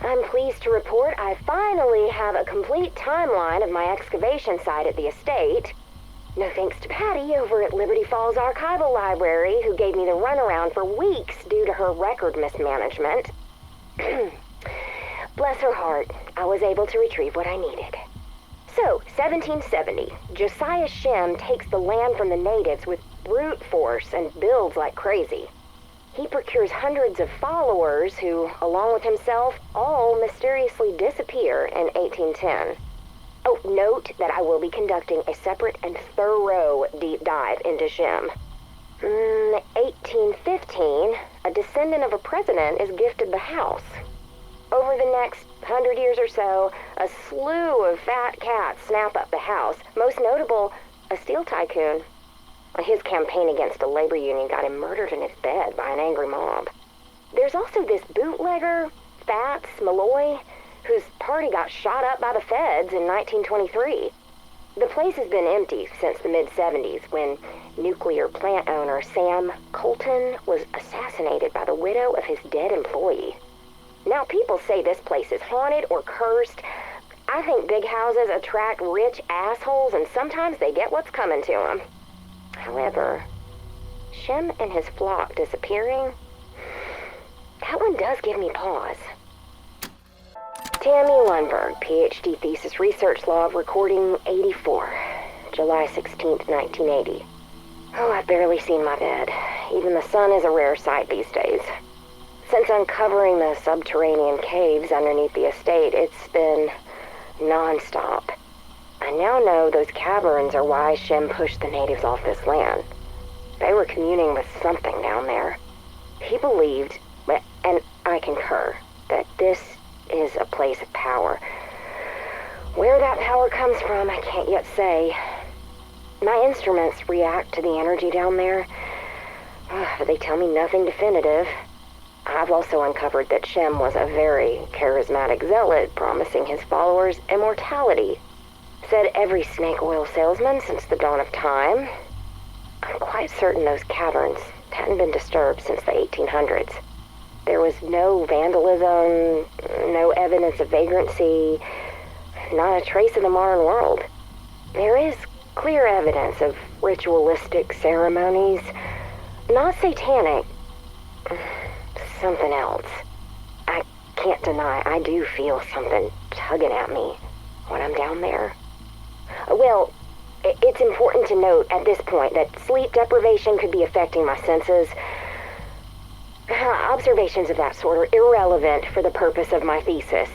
I'm pleased to report I finally have a complete timeline of my excavation site at the estate. No thanks to Patty over at Liberty Falls Archival Library, who gave me the runaround for weeks due to her record mismanagement. Bless her heart, I was able to retrieve what I needed. So, 1770, Josiah Shem takes the land from the natives with brute force and builds like crazy. He procures hundreds of followers who, along with himself, all mysteriously disappear in 1810. Oh, note that I will be conducting a separate and thorough deep dive into Shem. 1815, a descendant of a president is gifted the house. Over the next 100 years or so, a slew of fat cats snap up the house, most notable, a steel tycoon. His campaign against a labor union got him murdered in his bed by an angry mob. There's also this bootlegger, Fats Malloy, whose party got shot up by the feds in 1923. The place has been empty since the mid-70s when nuclear plant owner Sam Colton was assassinated by the widow of his dead employee. Now, people say this place is haunted or cursed. I think big houses attract rich assholes, and sometimes they get what's coming to them. However, Shem and his flock disappearing, that one does give me pause. Tammy Lundberg, PhD thesis research log recording 84, July 16th, 1980. Oh, I've barely seen my bed. Even the sun is a rare sight these days. Since uncovering the subterranean caves underneath the estate, it's been non-stop. I now know those caverns are why Shem pushed the natives off this land. They were communing with something down there. He believed, and I concur, that this is a place of power. Where that power comes from, I can't yet say. My instruments react to the energy down there, but they tell me nothing definitive. I've also uncovered that Shem was a very charismatic zealot, promising his followers immortality. Said every snake oil salesman since the dawn of time. I'm quite certain those caverns hadn't been disturbed since the 1800s. There was no vandalism, no evidence of vagrancy, not a trace of the modern world. There is clear evidence of ritualistic ceremonies, not satanic, something else. I can't deny I do feel something tugging at me when I'm down there. Well, it's important to note at this point that sleep deprivation could be affecting my senses. Observations of that sort are irrelevant for the purpose of my thesis.